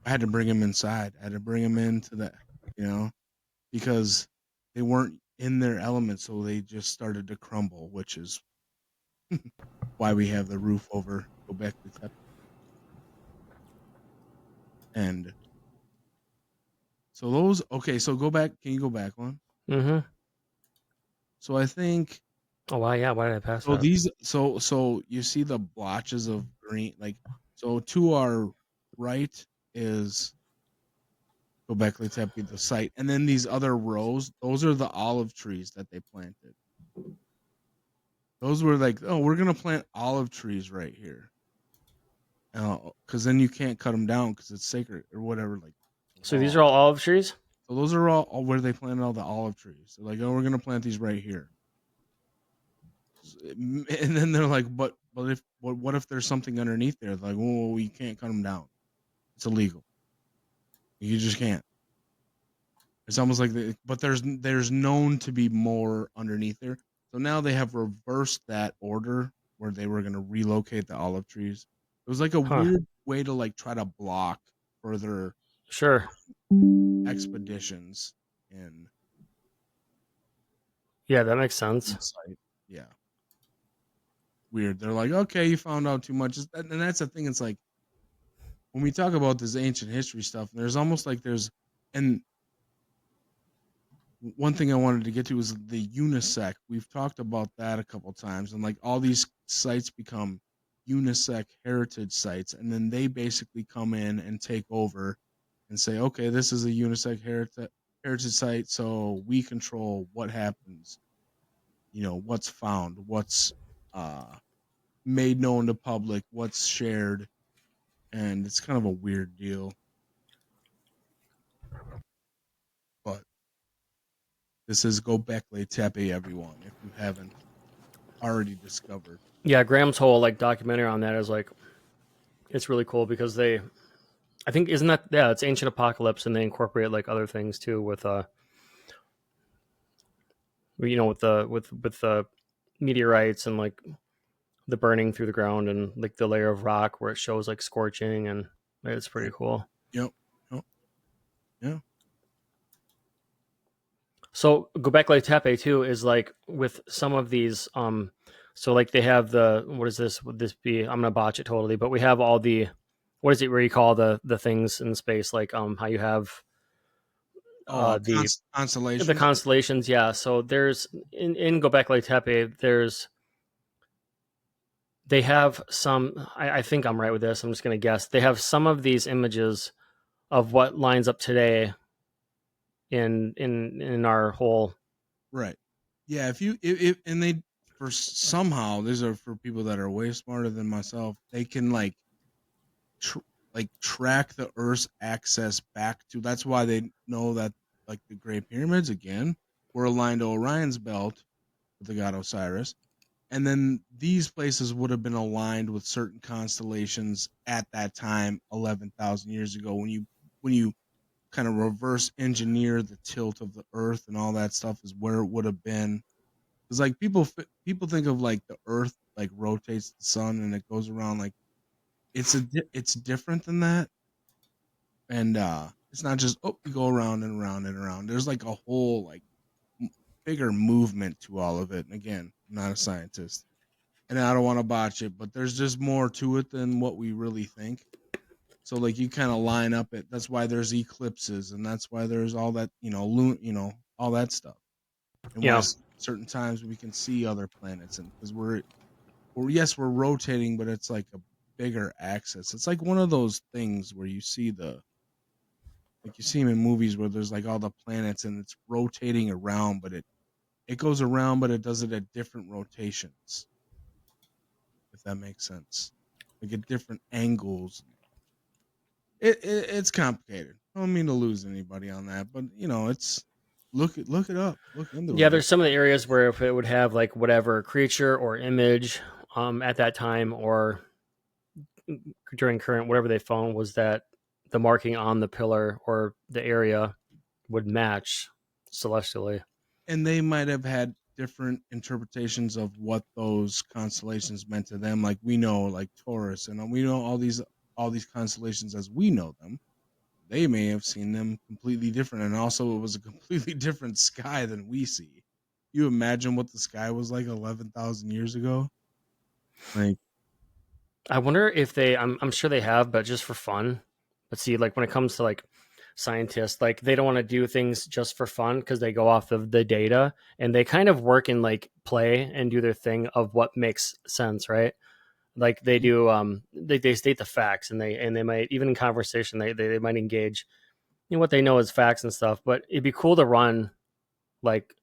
I had to bring them inside. I had to bring them into that, you know, because they weren't in their element, so they just started to crumble, which is why we have the roof over Gobekli Tepe. And so those, okay, so go back. Can you go back one? Mm-hmm. So I think Oh wow, yeah. Why did I pass so that? so you see the blotches of green, like, so to our right is Gobekli Tepe, the site, and then these other rows, those are the olive trees that they planted. Those were like, oh, we're gonna plant olive trees right here, because then you can't cut them down because it's sacred or whatever, like the So these law. are all olive trees. So those are all where they planted all the olive trees. They're like, oh, we're gonna plant these right here, and then they're like, what if there's something underneath there? Like, oh, you can't cut them down. It's illegal. You just can't. It's almost like, but there's known to be more underneath there. So now they have reversed that order where they were going to relocate the olive trees. It was like a Huh. weird way to like try to block further Sure. expeditions in Yeah, that makes in sense. sight. Yeah, weird. They're like, okay, you found out too much, and that's the thing. It's like when we talk about this ancient history stuff, there's almost like and one thing I wanted to get to is the UNISEC. We've talked about that a couple times, and like all these sites become UNISEC heritage sites, and then they basically come in and take over and say, okay, this is a UNISEC heritage site, so we control what happens, what's found, what's uh, made known to public, what's shared, and it's kind of a weird deal. But this is Gobekli Tepe, everyone, if you haven't already discovered. Yeah, Graham's whole like documentary on that is like it's really cool because I think isn't that yeah it's ancient apocalypse and they incorporate like other things too with with the meteorites and like the burning through the ground and like the layer of rock where it shows like scorching and it's pretty Right. cool. Yep. Yep. Yeah. So Gobekli Tepe too is like with some of these so like they have the what is this would this be I'm gonna botch it totally but we have all the what is it where you call the things in space like how you have Oh, the constellations. constellations yeah so there's in Gobekli Tepe there's they have some I think I'm right with this I'm just gonna guess they have some of these images of what lines up today in our whole Right. Yeah. If and they for somehow these are for people that are way smarter than myself. They can tr- track the Earth's access back to. That's why they know that like the Great Pyramids again were aligned to Orion's belt with the god Osiris, and then these places would have been aligned with certain constellations at that time 11,000 years ago when you kind of reverse engineer the tilt of the earth and all that stuff is where it would have been. It's like people think of like the earth like rotates the sun and it goes around, like it's different than that. And it's not just, oh, you go around and around and around. There's like a whole like bigger movement to all of it. And again, I'm not a scientist, and I don't want to botch it, but there's just more to it than what we really think. So like you kind of line up it. That's why there's eclipses, and that's why there's all that, all that stuff, and why Yeah. certain times we can see other planets, and because we're yes, we're rotating, but it's like a bigger axis. It's like one of those things where you see the like you see them in movies where there's like all the planets and it's rotating around, but it goes around, but it does it at different rotations, if that makes sense, like at different angles. It's complicated. I don't mean to lose anybody on that, but it's look it up, look into Yeah, it. there's some of the areas where if it would have like whatever creature or image at that time or during current whatever they found was that the marking on the pillar or the area would match celestially. And they might have had different interpretations of what those constellations meant to them. Like we know, like Taurus, and we know all these constellations as we know them. They may have seen them completely different, and also it was a completely different sky than we see. You imagine what the sky was like 11,000 years ago? Like, I wonder if I'm sure they have, but just for fun. But see, like when it comes to like scientists, like they don't want to do things just for fun because they go off of the data and they kind of work in like play and do their thing of what makes sense, right? Like they do, they state the facts and they might even in conversation they might engage in what they know as facts and stuff. But it'd be cool to run like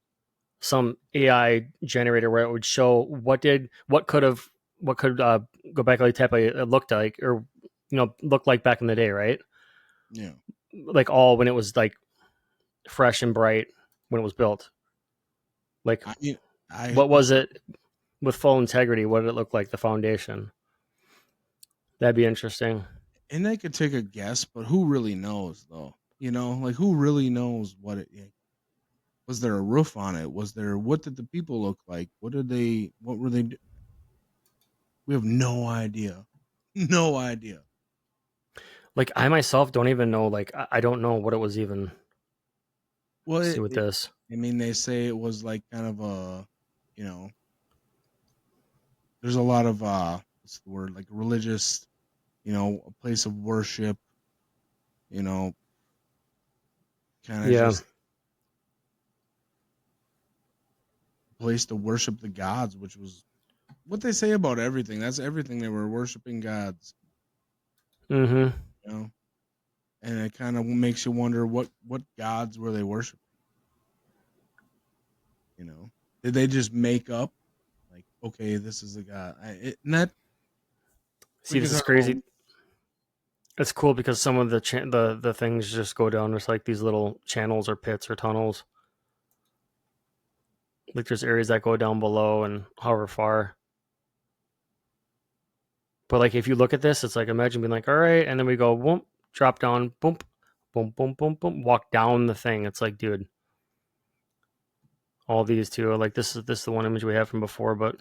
some AI generator where it would show what could go back like type it looked like or looked like back in the day, right? yeah, Like all when it was like fresh and bright when it was built. Like I, I, what was it with full integrity? What did it look like? The foundation. That'd be interesting. and they could take a guess, but who really knows though? Like who really knows what it was? There a roof on it? Was there? What did the people look like? What did they? What were they? We have no idea. No idea. Like I myself don't even know. Like I don't know what it was even. Well, See with this. I mean, they say it was like kind of you know, there's a lot of what's the word? Like religious, a place of worship, you know, kind of Yeah. just a place to worship the gods, which was what they say about everything. That's everything. They were worshiping gods, Mm-hmm. you know, and it kind of makes you wonder what gods were they worshiping? Did they just make up like, okay, this is a god? And that we See, could this is talk about. crazy. It's cool because some of the things just go down. There's like these little channels or pits or tunnels. Like there's areas that go down below and however far. But like if you look at this, it's like imagine being like, all right, and then we go boom, drop down, boom, boom, boom, boom, boom, walk down the thing. It's like, dude, all these two, like this is the one image we have from before, but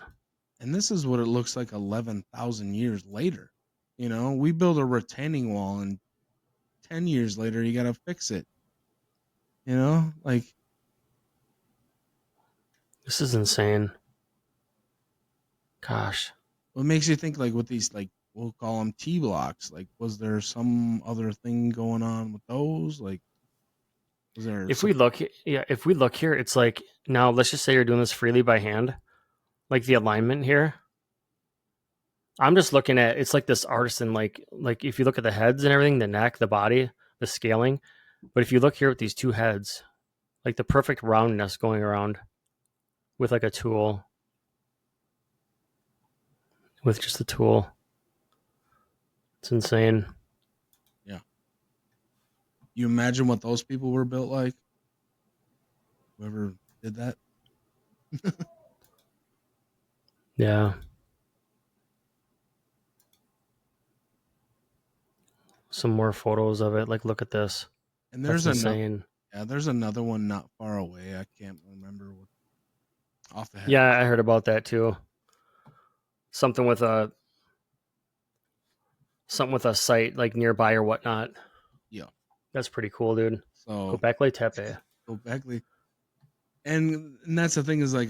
And this is what it looks like 11,000 years later. We build a retaining wall, and 10 years later, you got to fix it. Like this is insane. Gosh. what makes you think, like, with these, like, we'll call them T blocks? Like, was there some other thing going on with those? Like, was there If some, we look, yeah, if we look here, it's like now let's just say you're doing this freely by hand, like the alignment here. I'm just looking at it's like this artisan, like if you look at the heads and everything, the neck, the body, the scaling. But if you look here with these two heads, like the perfect roundness going around with like a tool, with just a tool, it's insane. yeah. You imagine what those people were built like? Whoever did that? Yeah, some more photos of it. Like, look at this. And That's there's another, insane. yeah, there's another one not far away. I can't remember what off the head. Yeah, I heard about that too. Something with a site like nearby or whatnot. Yeah. That's pretty cool, dude. So Göbekli Tepe. Gobekli, and that's the thing is like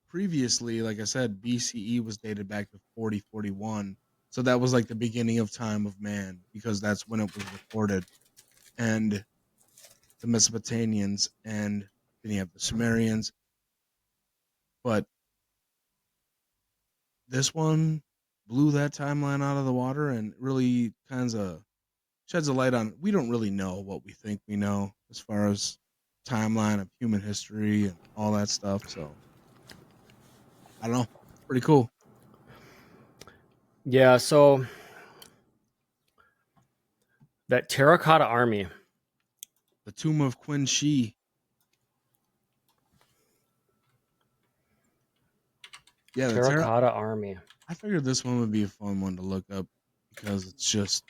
previously, like I said, BCE was dated back to 4041. So that was like the beginning of time of man because that's when it was recorded. And the Mesopotamians, and then you have the Sumerians. But this one blew that timeline out of the water and really kind of sheds a light on we don't really know what we think we know as far as timeline of human history and all that stuff. So I don't know. Pretty cool. Yeah, so that terracotta army. The tomb of Quin Shi. Yeah, Terracotta army. I figured this one would be a fun one to look up because it's just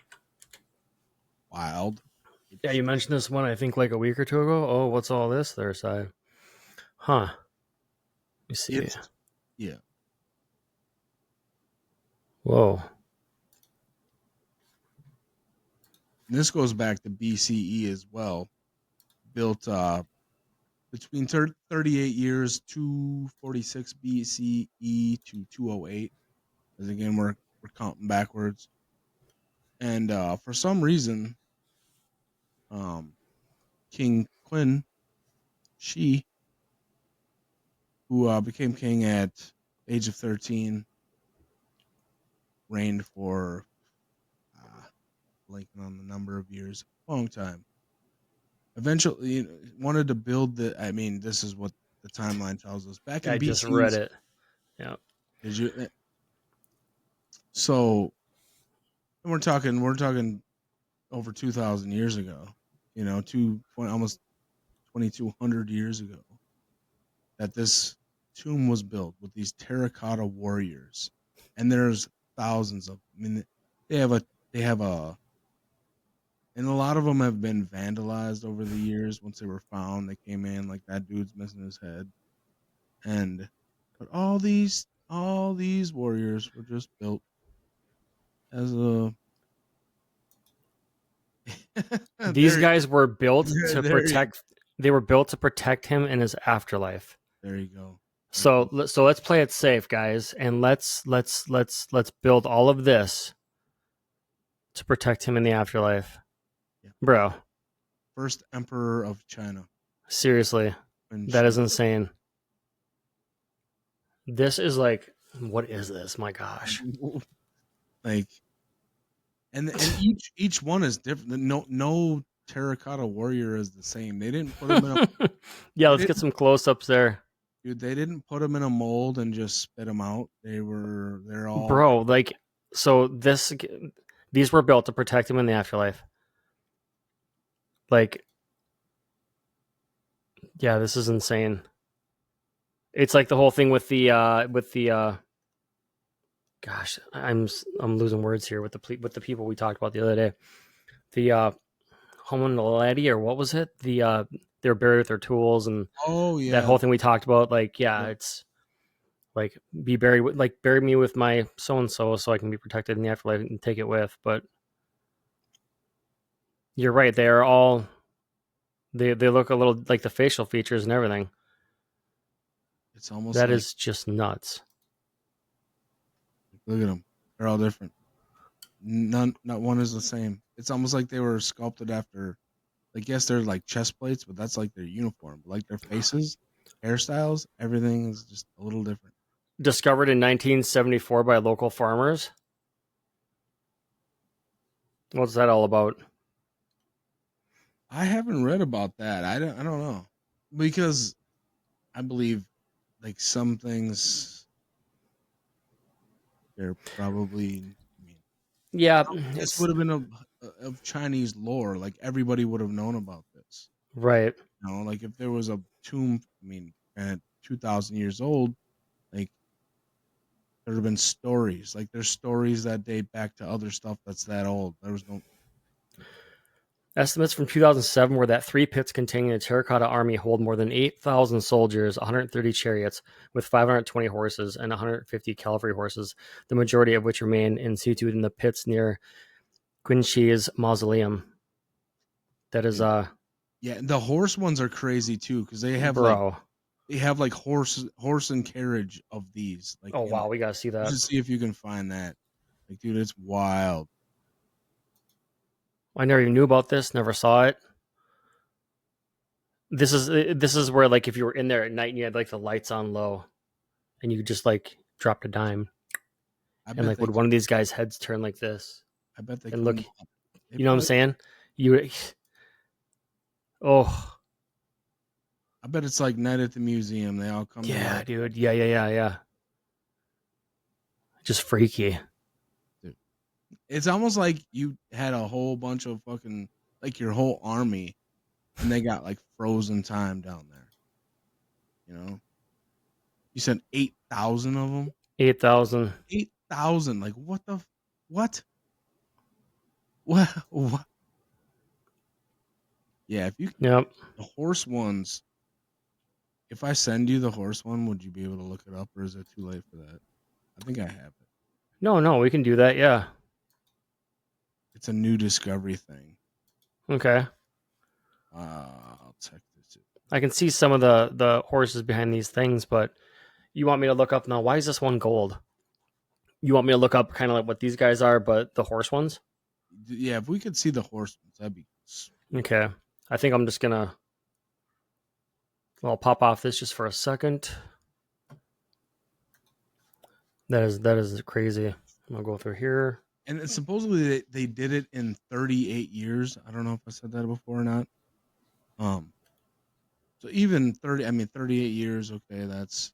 wild. Yeah, It's you mentioned this one, I think, like a week or two ago. Oh, what's all this there, Si? Huh. Let me see. it's yeah. Whoa. And this goes back to BCE as well. Built between 38 years, 246 BCE to 208. As again, we're counting backwards. And for some reason, um, King Quin Shi, who became king at age of 13, reigned for blanking on the number of years, long time. Eventually, wanted to build the. I mean, this is what the timeline tells us. Back in I just read BC's, it. Yeah. did you? So we're talking over 2,000 years ago. Almost 2,200 years ago that this tomb was built with these terracotta warriors, and there's thousands of them. I mean, they have a they have a and a lot of them have been vandalized over the years. Once they were found, they came in like that dude's missing his head, and but all these warriors were just built as a These there guys were built to there protect. They were built to protect him in his afterlife. there you go. So let's play it safe, guys, and let's build all of this to protect him in the afterlife, Yeah. bro. First emperor of China. Seriously, And that she is insane. This is like, what is this? My gosh. like and each one is different. No terracotta warrior is the same. They didn't put them in a Yeah, they let's get didn't some close-ups there, dude, they didn't put them in a mold and just spit them out. They're all bro. Like, so these were built to protect him in the afterlife. Like, yeah, this is insane. It's like the whole thing with the gosh, I'm losing words here with the people we talked about the other day. The hominidity, or what was it? They were buried with their tools, and oh that yeah. whole thing we talked about. Like, yeah, it's like bury me with my so and so I can be protected in the afterlife and take it with. But you're right; they are all they look a little like the facial features and everything. It's almost That like is just nuts. look at them. They're all different. Not one is the same. It's almost like they were sculpted after. Like yes, they're like chest plates, but that's like their uniform. But like their faces, hairstyles, everything is just a little different. Discovered in 1974 by local farmers. What's that all about? I haven't read about that. I don't know because I believe like some things they're probably. I mean, Yeah, this it's would have been of Chinese lore. Like everybody would have known about this. right. Like if there was a tomb, I mean, at 2,000 years old, like there would have been stories. Like there's stories that date back to other stuff that's that old. There was no. Estimates from 2007 were that 3 pits containing the terracotta army hold more than 8,000 soldiers, 130 chariots with 520 horses, and 150 cavalry horses, the majority of which remain in situ in the pits near Qinshi's mausoleum. That is Dude, yeah, the horse ones are crazy too because bro. they have like horse and carriage of these like Oh in wow, there. we gotta see You that. should see if you can find that. Like, dude, it's wild. I never even knew about this. Never saw it. This is where like if you were in there at night and you had like the lights on low and you could just like dropped a dime I and bet like they would one of these guys' heads turn like this I bet they and look, come up. They you know what I'm probably saying? You oh I bet it's like night at the museum. They all come yeah, together. dude. Yeah. Just freaky. Dude. It's almost like you had a whole bunch of fucking like your whole army and they got like frozen time down there. You know? You said 8,000 of them? 8,000. 8,000. Like what the what? What? Yeah, if you Yep. the horse ones, if I send you the horse one, would you be able to look it up or is it too late for that? I think I have it. No, we can do that. Yeah. It's a new discovery thing. Okay. I'll check this. I can see some of the horses behind these things, but you want me to look up now? Why is this one gold? You want me to look up kind of like what these guys are, but the horse ones? Yeah, if we could see the horse ones, that'd be sweet. Okay. I think I'm just gonna. I'll pop off this just for a second. That is crazy. I'm gonna go through here. And supposedly they did it in 38 years. I don't know if I said that before or not. Um, so even 30, I mean 38 years. Okay, that's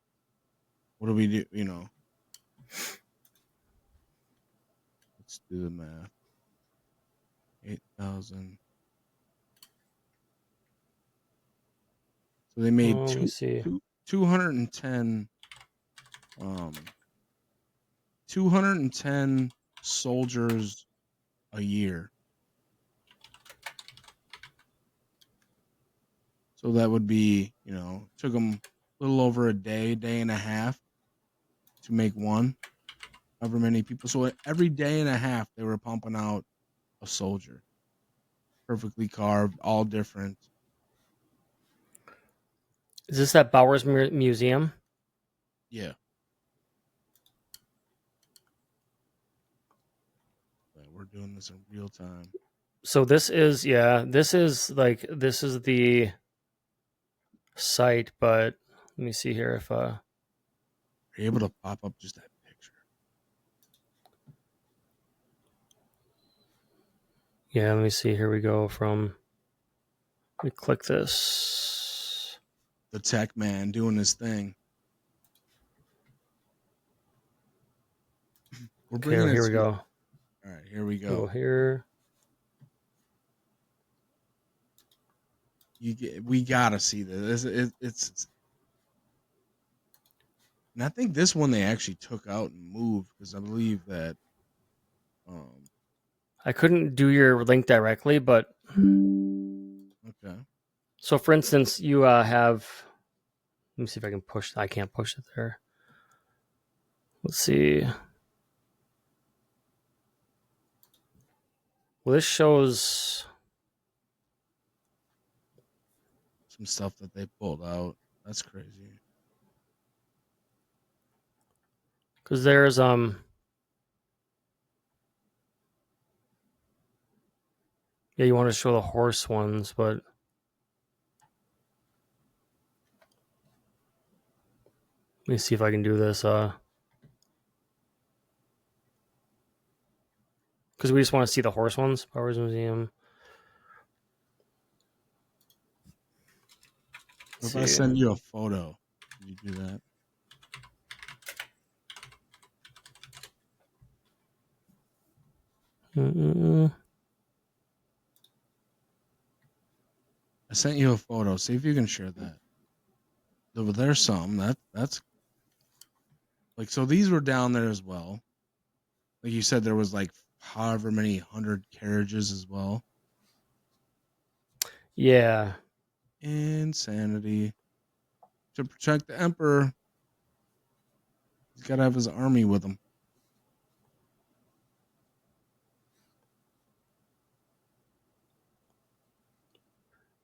what do we do? You know, let's do the math. 8,000. So they made Let me see. 210 um 210 soldiers a year. So that would be, you know, took them a little over a day and a half to make one. However many people. So every day and a half, they were pumping out a soldier, perfectly carved, all different. Is this that Bowers Museum? Yeah, we're doing this in real time. So this is this is the site, but let me see here if Are you able to pop up just that picture? yeah, let me see. Here we go from let me click this. The tech man doing his thing. We're Okay, bringing it here we to you. go. All right, here we Go go. here. We gotta see this. It's and I think this one they actually took out and moved because I believe that um I couldn't do your link directly, but okay. so for instance, you have. Let me see if I can push. I can't push it there. Let's see. Well, this shows Some stuff that they pulled out. That's crazy. because there's yeah, you want to show the horse ones, but let me see if I can do this. Because we just want to see the horse ones. Powers Museum. Let's If I see. send you a photo, can you do that? Mm-mm. I sent you a photo. See if you can share that. There's some that's like so these were down there as well. Like you said, there was like however many hundred carriages as well. Yeah. Insanity. To protect the emperor, he's got to have his army with him.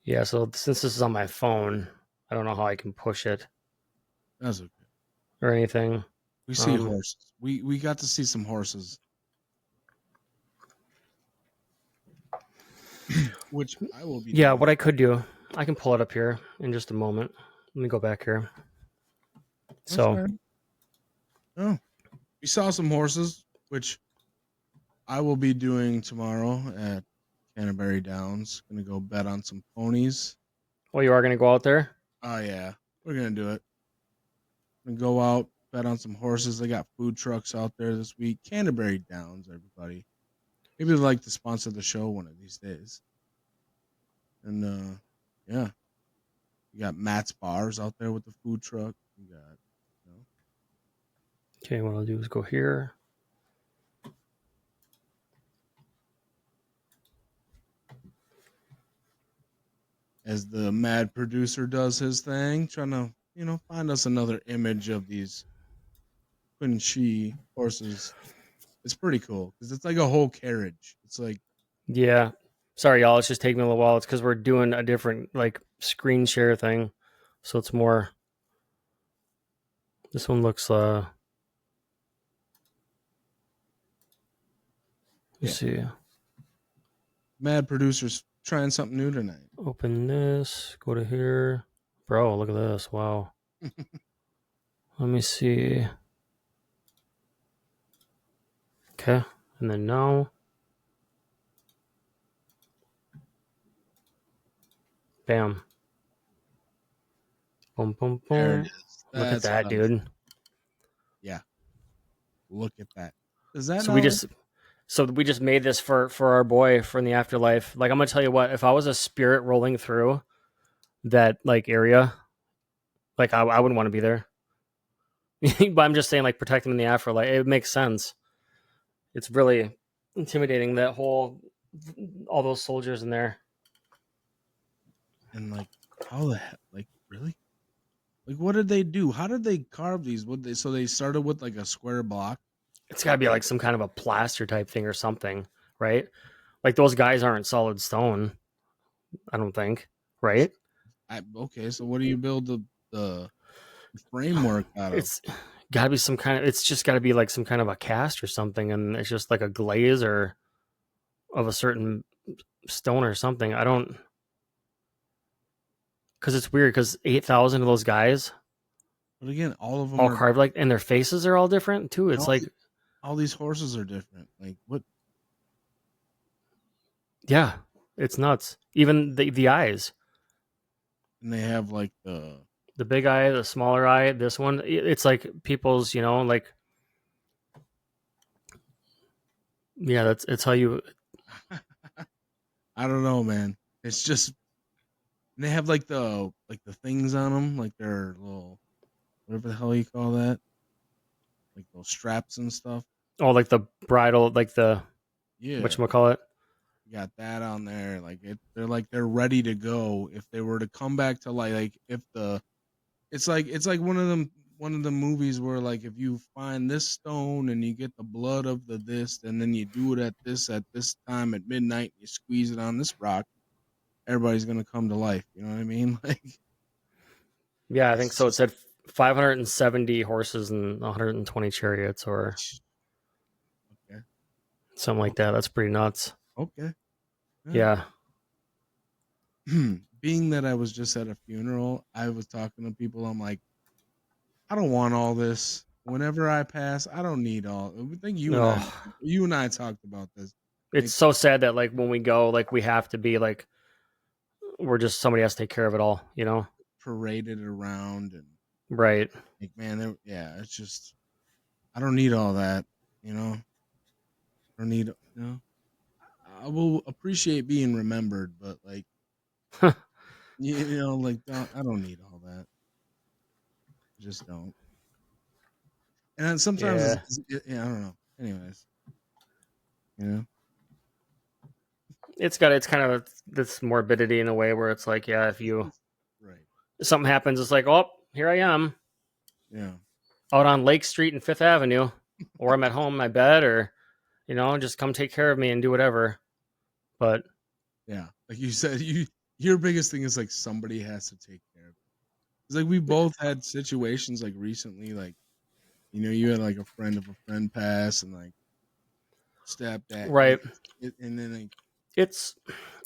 Yeah, so since this is on my phone, I don't know how I can push it That's okay. or anything. We see Um, horses. We got to see some horses, which I will be yeah, doing. what I could do, I can pull it up here in just a moment. Let me go back here. That's So, fair. Oh, we saw some horses, which I will be doing tomorrow at Canterbury Downs. Gonna go bet on some ponies. well, you are going to go out there? Oh yeah, we're gonna do it. Gonna go out, bet on some horses. They got food trucks out there this week. Canterbury Downs, everybody. Maybe they'd like to sponsor the show one of these days. And yeah, you got Matt's Bars out there with the food truck. You got, you know, Okay, what I'll do is go here. as the mad producer does his thing, trying to find us another image of these Quincy horses. It's pretty cool because it's like a whole carriage. It's like Yeah. Sorry, y'all. It's just taking me a little while. It's because we're doing a different like screen share thing, so it's more. This one looks. Let me yeah, see. mad producers trying something new tonight. Open this. Go to here, bro. Look at this. Wow. Let me see. Okay, and then now, bam, boom, boom, There it boom. is. Look at That's what that, I was. dude. Yeah, look at that. Does that So we not? just so we just made this for our boy from the afterlife. Like I'm gonna tell you what, if I was a spirit rolling through that like area, like I wouldn't want to be there. But I'm just saying, like protect him in the afterlife. It makes sense. It's really intimidating that whole all those soldiers in there. And like, how the heck? Like, really? Like, what did they do? How did they carve these? What they so they started with like a square block. It's got to be like some kind of a plaster type thing or something, right? Like those guys aren't solid stone. I don't think, right? Okay, so what do you build the framework out of? It's got to be some kind of. It's just got to be like some kind of a cast or something, and it's just like a glaze or of a certain stone or something. I don't because it's weird because 8,000 of those guys But again, all of them all are carved like, and their faces are all different too. It's all, like all these horses are different. Like what? yeah, it's nuts. Even the eyes, And they have like the big eye, the smaller eye. This one, it's like people's, like yeah, that's it's how you. I don't know, man. It's just and they have like the things on them, like their little whatever the hell you call that, like those straps and stuff. Oh, like the bridle, like the Yeah, whatchamacallit. you got that on there. Like they're like they're ready to go if they were to come back to like if the it's like one of the movies where like if you find this stone and you get the blood of the this and then you do it at this time at midnight and you squeeze it on this rock, everybody's gonna come to life. You know what I mean? Like Yeah, I think it's so. It just said 570 horses and 120 chariots, or okay. something like that. That's pretty nuts. Okay. Yeah. Yeah. Being that I was just at a funeral, I was talking to people. I'm like, I don't want all this. Whenever I pass, I don't need all. I think Oh, you and I talked about this. it's Like so sad that like when we go, like we have to be like we're just somebody has to take care of it all. paraded around and Right. like, man, yeah, it's just I don't need all that. You know, I don't need. I will appreciate being remembered, but like, like I don't need all that. I just don't. And then sometimes Yeah. yeah, I don't know. Anyways, you know, It's kind of this morbidity in a way where it's like, yeah, right? if something happens, it's like, oh, here I am Yeah. out on Lake Street and Fifth Avenue, or I'm at home in my bed, or just come take care of me and do whatever. But Yeah, like you said, you your biggest thing is like somebody has to take care of it. It's like we both had situations like recently, like you had like a friend of a friend pass, and like stepdad, Right. and then like It's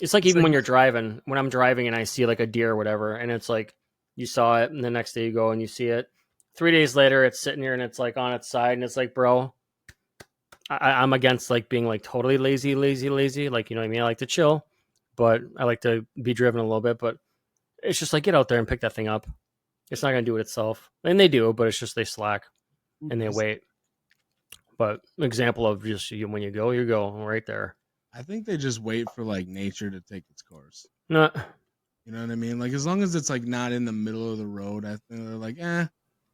it's like it's even like when you're driving, when I'm driving and I see like a deer or whatever, and it's like you saw it, and the next day you go and you see it. 3 days later, it's sitting here and it's like on its side, and it's like, bro, I'm against like being like totally lazy. Like, you know what I mean? I like to chill, but I like to be driven a little bit. But it's just like get out there and pick that thing up. It's not gonna do it itself, and they do, but it's just they slack who and they does. wait. But example of just when you go right there. I think they just wait for like nature to take its course. No, You know what I mean? Like as long as it's like not in the middle of the road, I think they're like,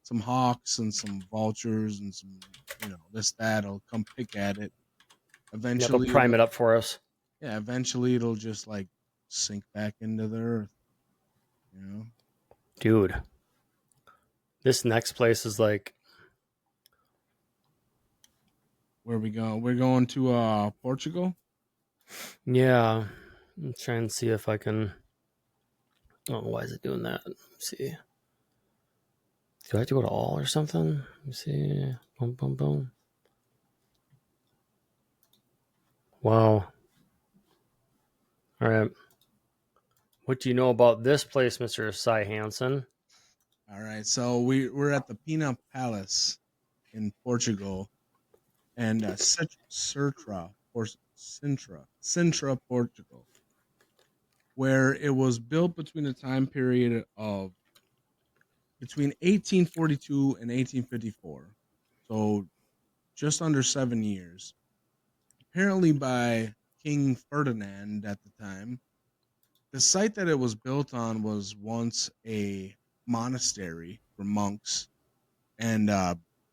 some hawks and some vultures and some, this that'll come pick at it. yeah, they'll Eventually, prime it up for us, eventually it'll just like sink back into the earth. You know, dude. This next place is like, where we go? We're going to Portugal. yeah. I'm trying to see if I can. Oh, why is it doing that? Let's see. Do I have to go to all or something? Let me see. Boom, boom, boom. Wow. All right. What do you know about this place, Mr. Cy Hansen? All right, so we're at the Pina Palace in Portugal, and Sintra, Portugal, where it was built between the time period of between 1842 and 1854, so just under 7 years. Apparently by King Ferdinand at the time. The site that it was built on was once a monastery for monks, and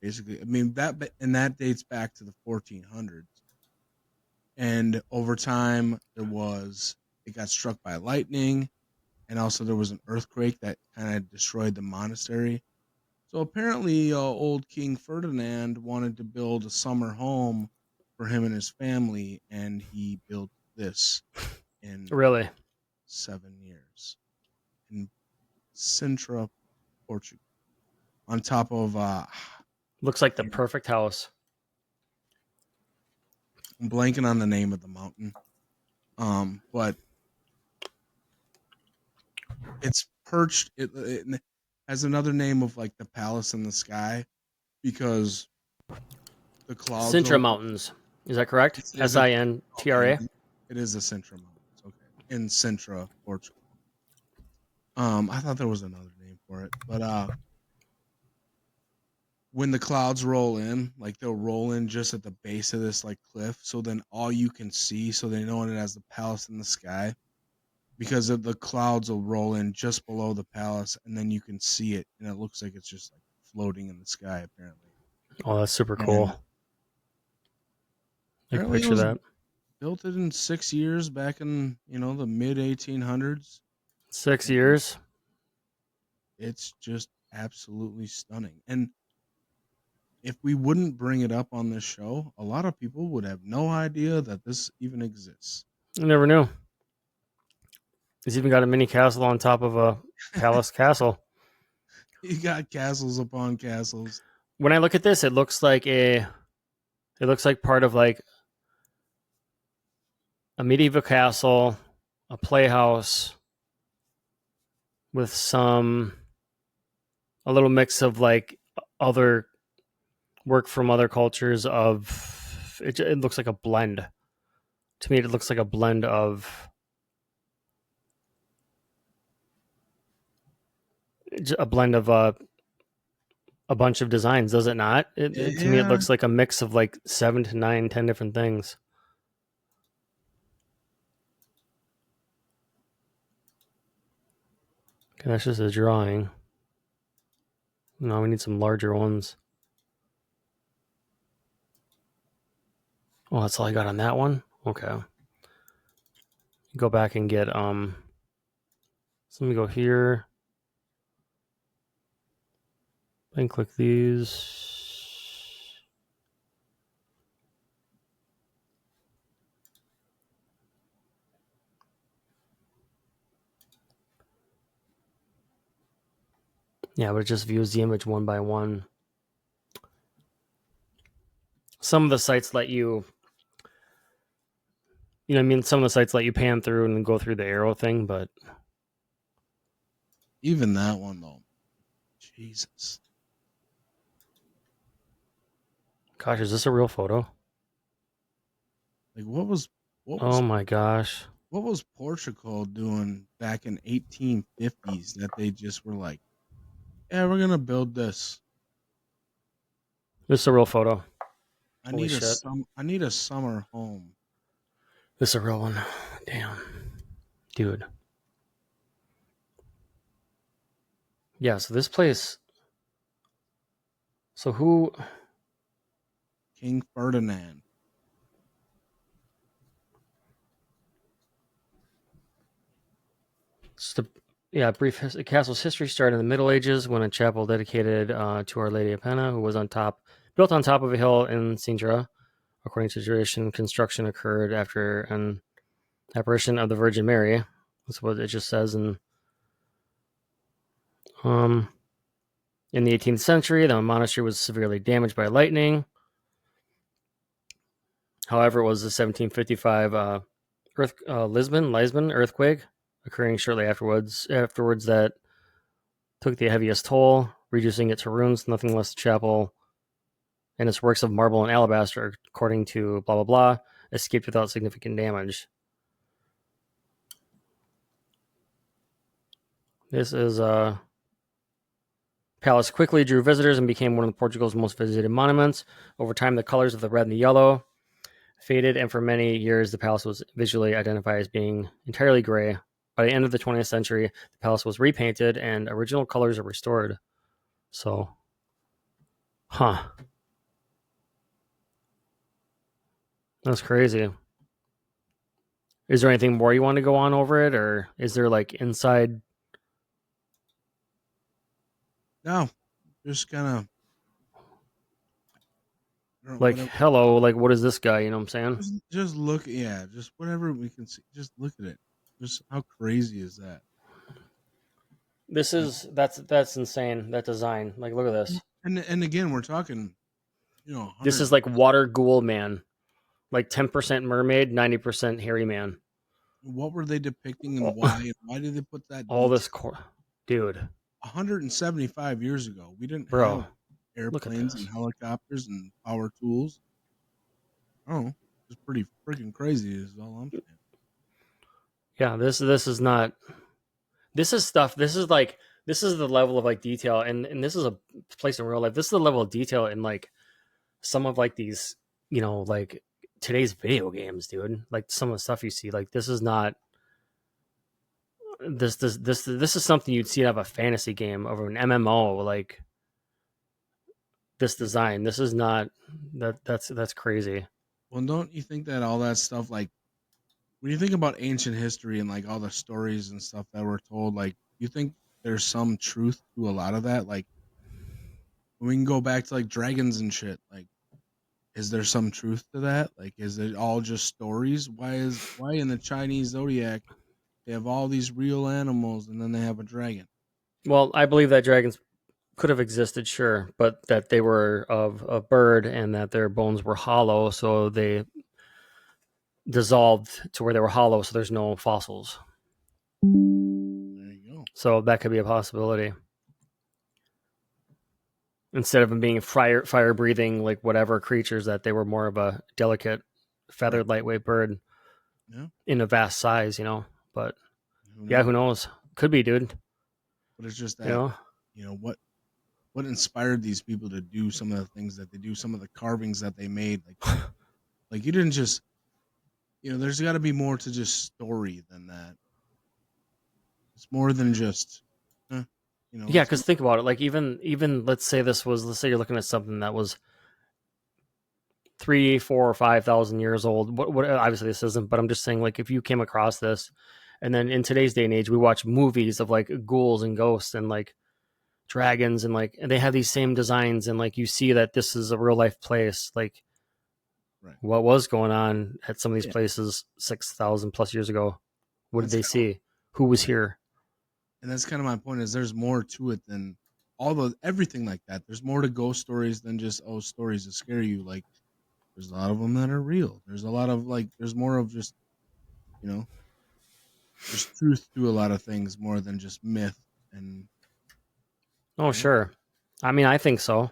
basically, I mean that dates back to the 1400s. And over time, it got struck by lightning, and also there was an earthquake that kind of destroyed the monastery. So apparently, old King Ferdinand wanted to build a summer home for him and his family, and he built this in Really? 7 years in Sintra, Portugal, on top of Looks like the perfect house. I'm blanking on the name of the mountain, but it's perched. It has another name of like the palace in the sky because the clouds Sintra over. Mountains. Is that correct? Is it okay? Sintra. It is the Sintra Mountains. Okay, in Sintra, Portugal. I thought there was another name for it, but when the clouds roll in, like they'll roll in just at the base of this like cliff, so then all you can see, so they know it as the palace in the sky, because of the clouds will roll in just below the palace, and then you can see it, and it looks like it's just like floating in the sky, apparently. Oh, that's super And cool. I can apparently, it picture was that. built in 6 years back in the mid 1800s, and6 years. it's just absolutely stunning. And if we wouldn't bring it up on this show, a lot of people would have no idea that this even exists. I never knew. He's even got a mini castle on top of a palace castle. You got castles upon castles. When I look at this, it looks like part of like a medieval castle, a playhouse with a little mix of like other work from other cultures of it looks like a blend. To me it looks like a blend of a bunch of designs, does it not? To me, it Yeah, looks like a mix of like 7 to 9, 10 different things. Okay, that's just a drawing. No, we need some larger ones. Oh, that's all I got on that one? Okay. Go back and get so let me go here and click these. Yeah, but it just views the image one by one. Some of the sites let you, you know, what I mean, some of the sites let you pan through and go through the arrow thing, but Even that one though, Jesus. gosh, is this a real photo? Like what Oh was my gosh. what was Portugal doing back in 1850s that they just were like, yeah, we're gonna build this. This is a real photo. Holy shit. I need a summer home. This is a real one. Damn. Dude. Yeah, so this place. So who. King Ferdinand. It's the, yeah, brief castle's history started in the Middle Ages when a chapel dedicated to Our Lady of Penna, who was built on top of a hill in Sintra. According to tradition, construction occurred after an apparition of the Virgin Mary. That's what it just says. Um, in the 18th century, the monastery was severely damaged by lightning. However, it was the 1755 Lisbon earthquake occurring shortly afterwards that took the heaviest toll, reducing it to ruins. Nothing less the chapel and its works of marble and alabaster, according to blah blah blah, escaped without significant damage. This is palace quickly drew visitors and became one of Portugal's most visited monuments. Over time, the colors of the red and the yellow faded, and for many years, the palace was visually identified as being entirely gray. By the end of the 20th century, the palace was repainted and original colors are restored. So, huh. That's crazy. Is there anything more you want to go on over it, or is there like inside? No, just kind of Like, whatever. hello, like, what is this guy? You know what I'm saying? Just look, yeah, just whatever we can see. Just look at it. Just how crazy is that? This Like, is that's insane. That design, like, look at this. and again, we're talking, This 100. is like water ghoul man, like 10% mermaid, 90% hairy man. What were they depicting and Oh, why? And why did they put that all detail? this dude, 175 years ago, we didn't bro. have Look at airplanes and this. helicopters and power tools. Oh, it's pretty freaking crazy. Is all I'm saying. Yeah, this is not. This is stuff. This is like this is the level of like detail, and this is a place in real life. This is the level of detail in like some of like these, like today's video games, dude. Like some of the stuff you see, like this is not this is something you'd see out of a fantasy game over an MMO. Like this design, this is not that's crazy. Well, don't you think that all that stuff, like when you think about ancient history and like all the stories and stuff that were told, like you think there's some truth to a lot of that? Like when we can go back to like dragons and shit, like is there some truth to that? Like is it all just stories? Why in the Chinese zodiac they have all these real animals and then they have a dragon? Well, I believe that dragons could have existed, sure, but that they were of a bird and that their bones were hollow, so they dissolved to where they were hollow, so there's no fossils. There you go. So that could be a possibility. Instead of them being fire breathing like whatever creatures, that they were more of a delicate, Right. feathered, lightway bird Yeah. in a vast size, you know. But Who yeah, knows? who knows? Could be, dude. But it's just You that, know. what inspired these people to do some of the things that they do, some of the carvings that they made. Like you didn't just, there's got to be more to just story than that. It's more than just, eh, Yeah, it's because think about it. Like even let's say you're looking at something that was 3, 4, or 5,000 years old. What obviously this isn't, but I'm just saying like if you came across this, and then in today's day and age we watch movies of like ghouls and ghosts and like dragons and they have these same designs and like you see that this is a real life place. Like right. what was going on at some of these Yeah. places 6,000 plus years ago? What did That's they kind of see? Who was right. here? And that's kind of my point is there's more to it than all the everything like that. There's more to ghost stories than just stories that scare you. Like there's a lot of them that are real. There's a lot of there's more of just you know there's truth to a lot of things more than just myth and Oh, yeah. sure. I mean, I think so.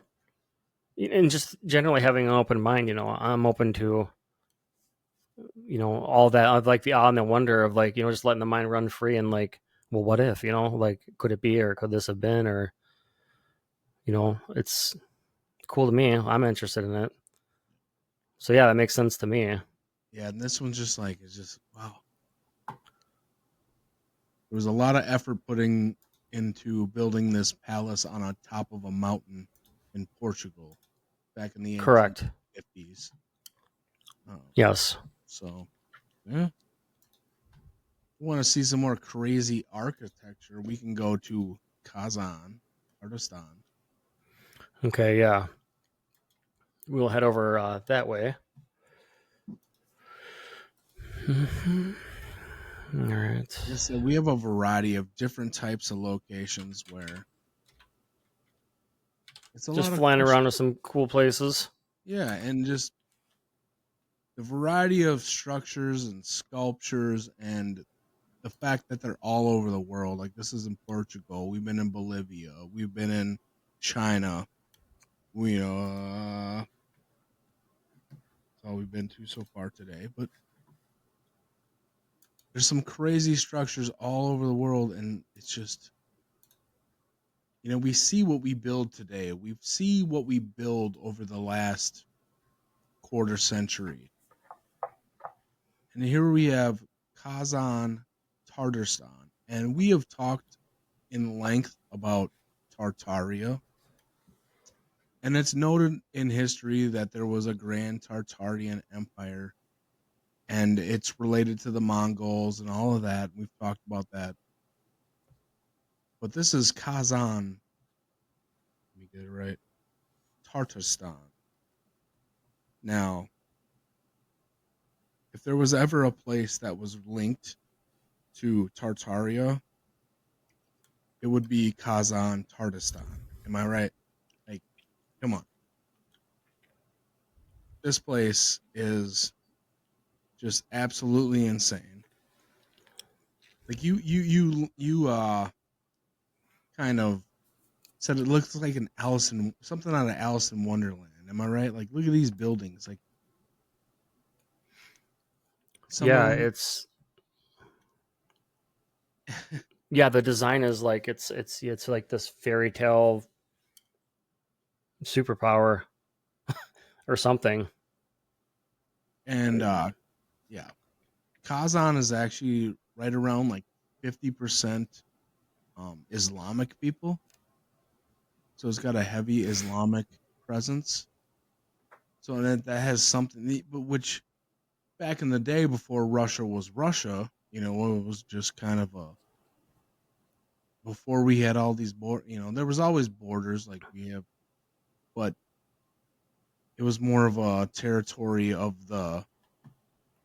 And just generally having an open mind, I'm open to, all that of like the awe and the wonder of like, just letting the mind run free and like, well, what if, like, could it be or could this have been or, it's cool to me. I'm interested in it. So yeah, that makes sense to me. Yeah, and this one's just it's just wow. There was a lot of effort putting into building this palace on a top of a mountain in Portugal back in the Correct. 1850s. Um, Yes. so yeah, want to see some more crazy architecture, we can go to Kazan, Kurdistan. Okay. Yeah. We'll head over that way. All right. Like I said, we have a variety of different types of locations where it's a Just lot of flying around to questions. some cool places. Yeah, and just the variety of structures and sculptures and the fact that they're all over the world. Like this is in Portugal. We've been in Bolivia. We've been in China. We that's all we've been to so far today. But there's some crazy structures all over the world, and it's just we see what we build today. We see what we build over the last quarter century, and here we have Kazan, Tartarstan, and we have talked in length about Tartaria. And it's noted in history that there was a grand Tartarian empire and it's related to the Mongols and all of that. We've talked about that. But this is Kazan. Let me get it right. Tartarstan. Now, if there was ever a place that was linked to Tartaria, it would be Kazan, Tartarstan. Am I right? Like, come on. This place is just absolutely insane. Like you kind of said it looks like an something out of Alice in Wonderland. Am I right? Like, look at these buildings. Like, some of Yeah, them, the design is like it's like this fairy tale superpower or something. and yeah, Kazan is actually right around like 50% Islamic people, so it's got a heavy Islamic presence. So that has something, but which back in the day before Russia was Russia, it was just kind of a before we had all these there was always borders like we have, but it was more of a territory of the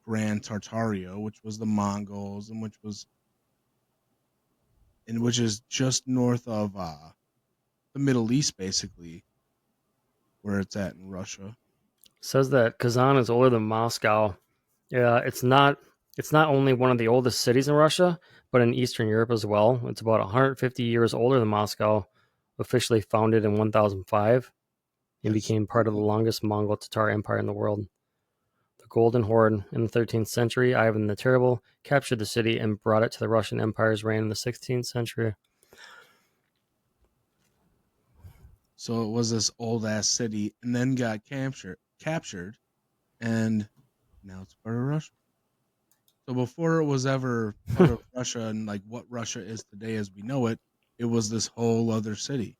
Grand Tartaria, which was the Mongols, and which is just north of the Middle East, basically, where it's at in Russia. It says that Kazan is older than Moscow. Yeah, it's not only one of the oldest cities in Russia, but in Eastern Europe as well. It's about 150 years older than Moscow, officially founded in 1005 and Yes. became part of the longest Mongol Tatar empire in the world. The Golden Horde in the 13th century, Ivan the Terrible captured the city and brought it to the Russian Empire's reign in the 16th century. So it was this old ass city, and then got captured, and now it's part of Russia. So before it was ever part of Russia and like what Russia is today as we know it, it was this whole other city.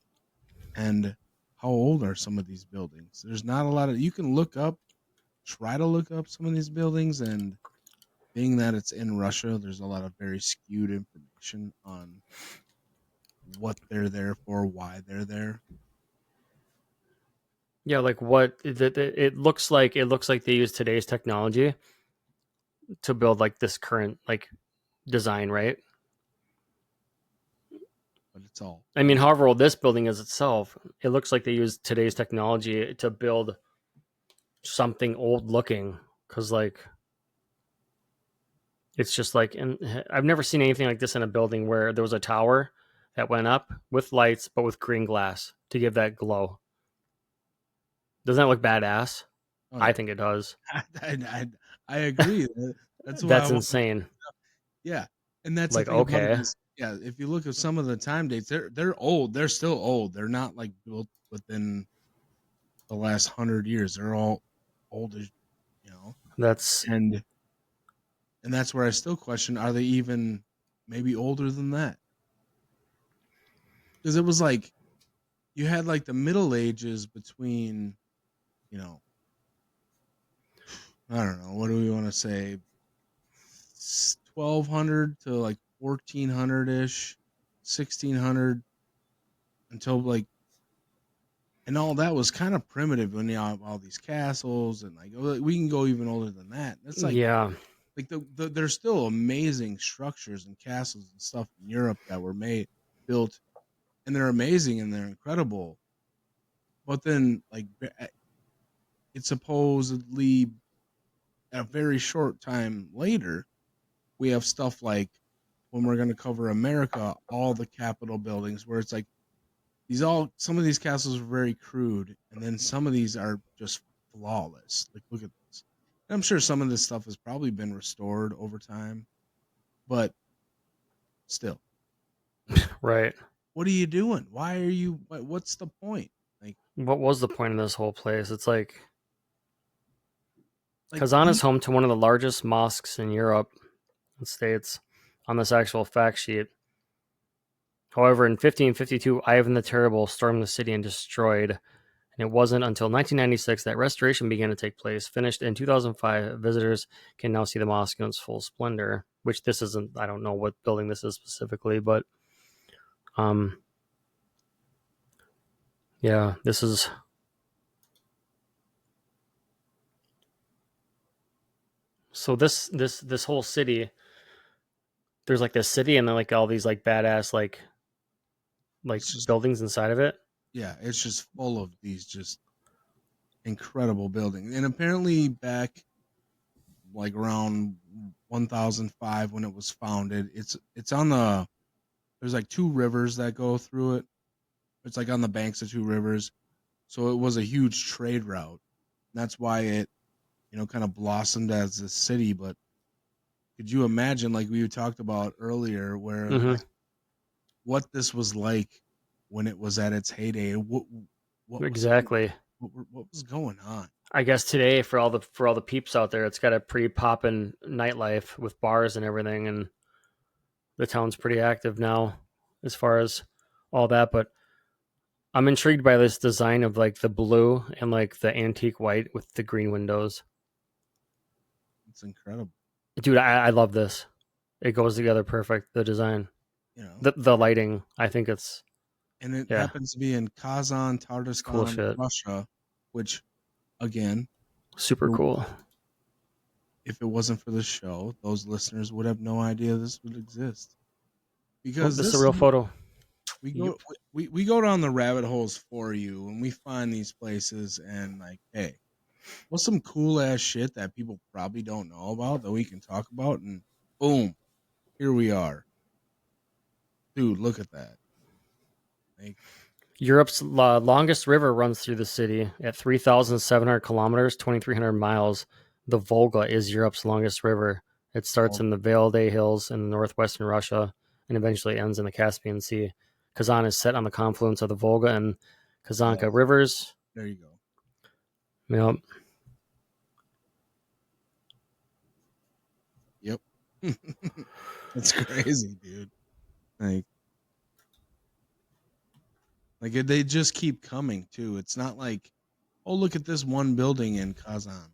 And how old are some of these buildings? There's not a lot of you can try to look up some of these buildings, and being that it's in Russia, there's a lot of very skewed information on what they're there for, why they're there. Yeah, like what it looks like they use today's technology to build like this current like design, right? but it's all I mean, however old this building is itself, it looks like they used today's technology to build something old looking. Because like it's just like, and I've never seen anything like this in a building where there was a tower that went up with lights, but with green glass to give that glow. Doesn't that look badass? oh I yeah. think it does. I agree. That's why I That's want to. insane. Yeah, and that's the Like, thing about it okay, is, yeah, if you look at some of the time dates, they're old. They're still old. They're not like built within the last 100 years. They're all old as you know, that's and that's where I still question: are they even maybe older than that? Because it was like you had like the Middle Ages between, you know, I don't know, what do we want to say, 1200 to like 1400 ish, 1600 until like, and all that was kind of primitive when you have all these castles and like we can go even older than that. It's yeah, like there's still amazing structures and castles and stuff in Europe that were built, and they're amazing and they're incredible. But then like it's supposedly a very short time later we have stuff like when we're going to cover America, all the Capitol buildings where it's like some of these castles are very crude, and then some of these are just flawless. Like look at this. And I'm sure some of this stuff has probably been restored over time, but still, like, right. what are you doing? Why are you? What's the point? Like, What was the point of this whole place? It's like like Kazan is the home to one of the largest mosques in Europe. It states on this actual fact sheet. However, in 1552, Ivan the Terrible stormed the city and destroyed. And it wasn't until 1996 that restoration began to take place. Finished in 2005, visitors can now see the mosque in its full splendor. Which this isn't. I don't know what building this is specifically, but um, yeah, this is. So this whole city, there's like this city and then like all these like badass like it's just buildings inside of it. yeah, it's just full of these just incredible buildings. And apparently back like around 1005 when it was founded, it's on the there's like two rivers that go through it. It's like on the banks of two rivers. So it was a huge trade route. That's why it, kind of blossomed as a city. But could you imagine, like we talked about earlier, where Mm-hmm. like what this was like when it was at its heyday? What was Exactly. what was going on? I guess today for all the peeps out there, it's got a pretty poppin' nightlife with bars and everything, and the town's pretty active now as far as all that. But I'm intrigued by this design of like the blue and like the antique white with the green windows. It's incredible. Dude, I love this. It goes together perfect. The design, You know, the lighting. I think it's and it yeah, happens to be in Kazan, it's cool Tatarstan, shit. Russia, which again, Super cool. if it wasn't for the show, those listeners would have no idea this would exist. Oh, Because this is a this real photo. we Yep. go we go down the rabbit holes for you and we find these places and like, hey, what's some cool ass shit that people probably don't know about that we can talk about, and boom, here we are. Dude, look at that. Like, Europe's longest river runs through the city at 3,700 kilometers, 2,300 miles. The Volga is Europe's longest river. It starts oh, in the Valdai Hills in northwestern Russia and eventually ends in the Caspian Sea. Kazan is set on the confluence of the Volga and oh, Kazanka rivers. there you go. Yep. Yep. That's crazy, dude. Like they just keep coming too. It's not like, oh, look at this one building in Kazan.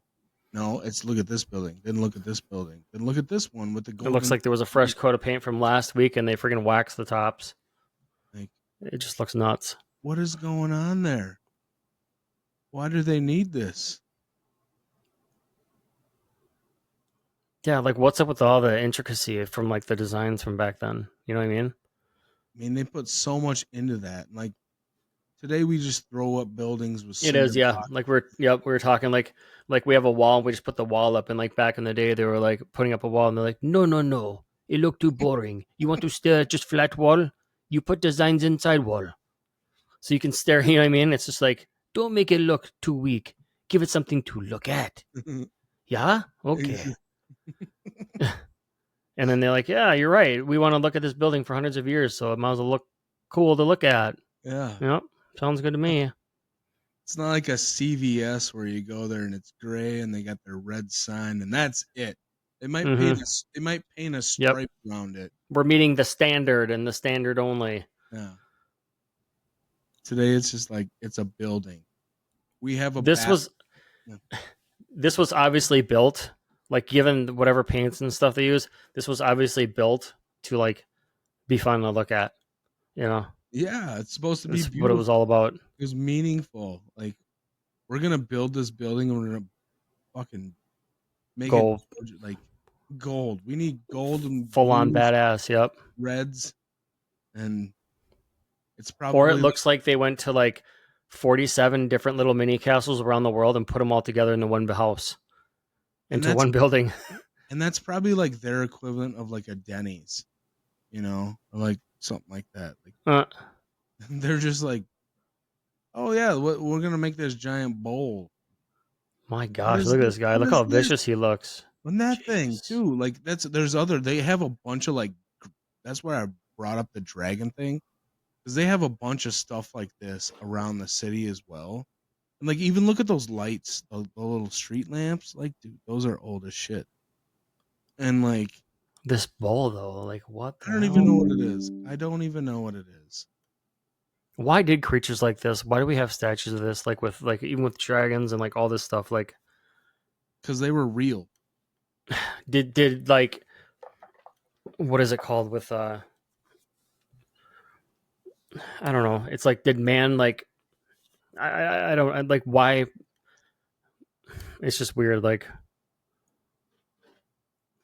No, it's look at this building, then look at this building, then look at this one with the It looks golden. like there was a fresh coat of paint from last week and they freaking waxed the tops. Like, It just looks nuts. what is going on there? Why do they need this? Yeah, like what's up with all the intricacy from like the designs from back then? You know what I mean? I mean, they put so much into that. Like today, we just throw up buildings with It cinder is, yeah. block. Like we were talking like we have a wall, we just put the wall up, and like back in the day, they were like putting up a wall, and they're like, no, no, no, it looked too boring. You want to stare at just flat wall? You put designs inside wall, so you can stare. You know what I mean? It's just like don't make it look too weak. Give it something to look at. Yeah, okay. And then they're like, yeah, you're right. We want to look at this building for hundreds of years, so it might as well look cool to look at. Yeah. Yep, sounds good to me. It's not like a CVS where you go there and it's gray and they got their red sign and that's it. Mm-hmm. They might paint a Yep, stripe around it. we're meeting the standard and the standard only. Yeah. Today it's just like it's a building. We have a This bat. was Yeah. this was obviously built, like given whatever paints and stuff they use, this was obviously built to like be fun to look at. You know, Yeah, it's supposed to be that's what it was beautiful. all about. It was meaningful. Like we're gonna build this building and we're gonna fucking make it Gold, like gold. We need gold and full on blues, badass. Yep. reds, and it's Or it probably like looks like they went to like 47 different little mini castles around the world and put them all together into one house, and into one building. that's probably like their equivalent of like a Denny's, or like something like that. Like uh, they're just like, oh yeah, we're gonna make this giant bowl. my gosh, look at this guy. What Look is how this? vicious he looks. And that thing Jeez. too, like they have a bunch of like that's why I brought up the dragon thing because they have a bunch of stuff like this around the city as well. And like even look at those lights, the little street lamps. Like, dude, those are old as shit. And like This bowl though, like what I the don't even hell? know what it is. I don't even know what it is. Why did creatures like this? Why do we have statues of this? Like with like even with dragons and like all this stuff. Like Because they were real. did like what is it called with I don't know. It's like did man like I don't like why it's just weird. Like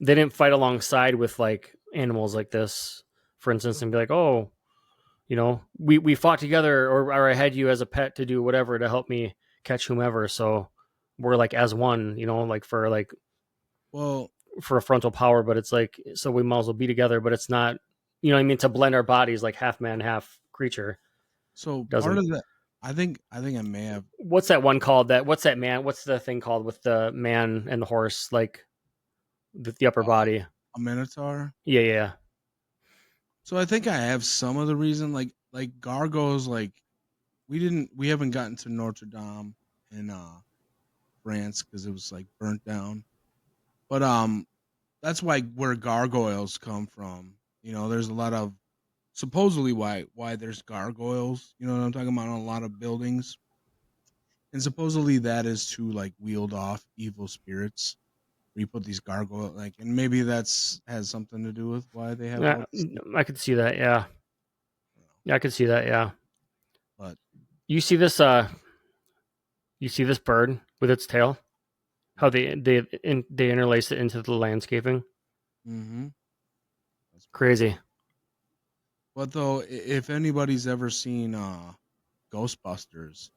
they didn't fight alongside with like animals like this, for instance, and be like, oh, you know, we fought together, or I had you as a pet to do whatever to help me catch whomever. So we're like as one, you know, like Well, for a frontal power. But it's like so we might as well be together. But it's not, you know, what I mean, to blend our bodies like half man, half creature so part doesn't. of that, I think I may have What's that one called? That what's that man? What's the thing called with the man and the horse? Like the upper body. a minotaur. Yeah, yeah. So I think I have some of the reason, like gargoyles. Like we haven't gotten to Notre Dame in France because it was like burnt down. But that's where gargoyles come from. There's a lot of supposedly why there's gargoyles. You know what I'm talking about on a lot of buildings, and supposedly that is to like wield off evil spirits. Where you put these gargoyle and maybe that's has something to do with why they have all Yeah, this stuff. I could see that. Yeah, I don't know. yeah, I could see that. Yeah. But You see this? You see this bird with its tail? How they interlace it into the landscaping? mm-hmm. That's pretty cool. Crazy. But though, if anybody's ever seen Ghostbusters,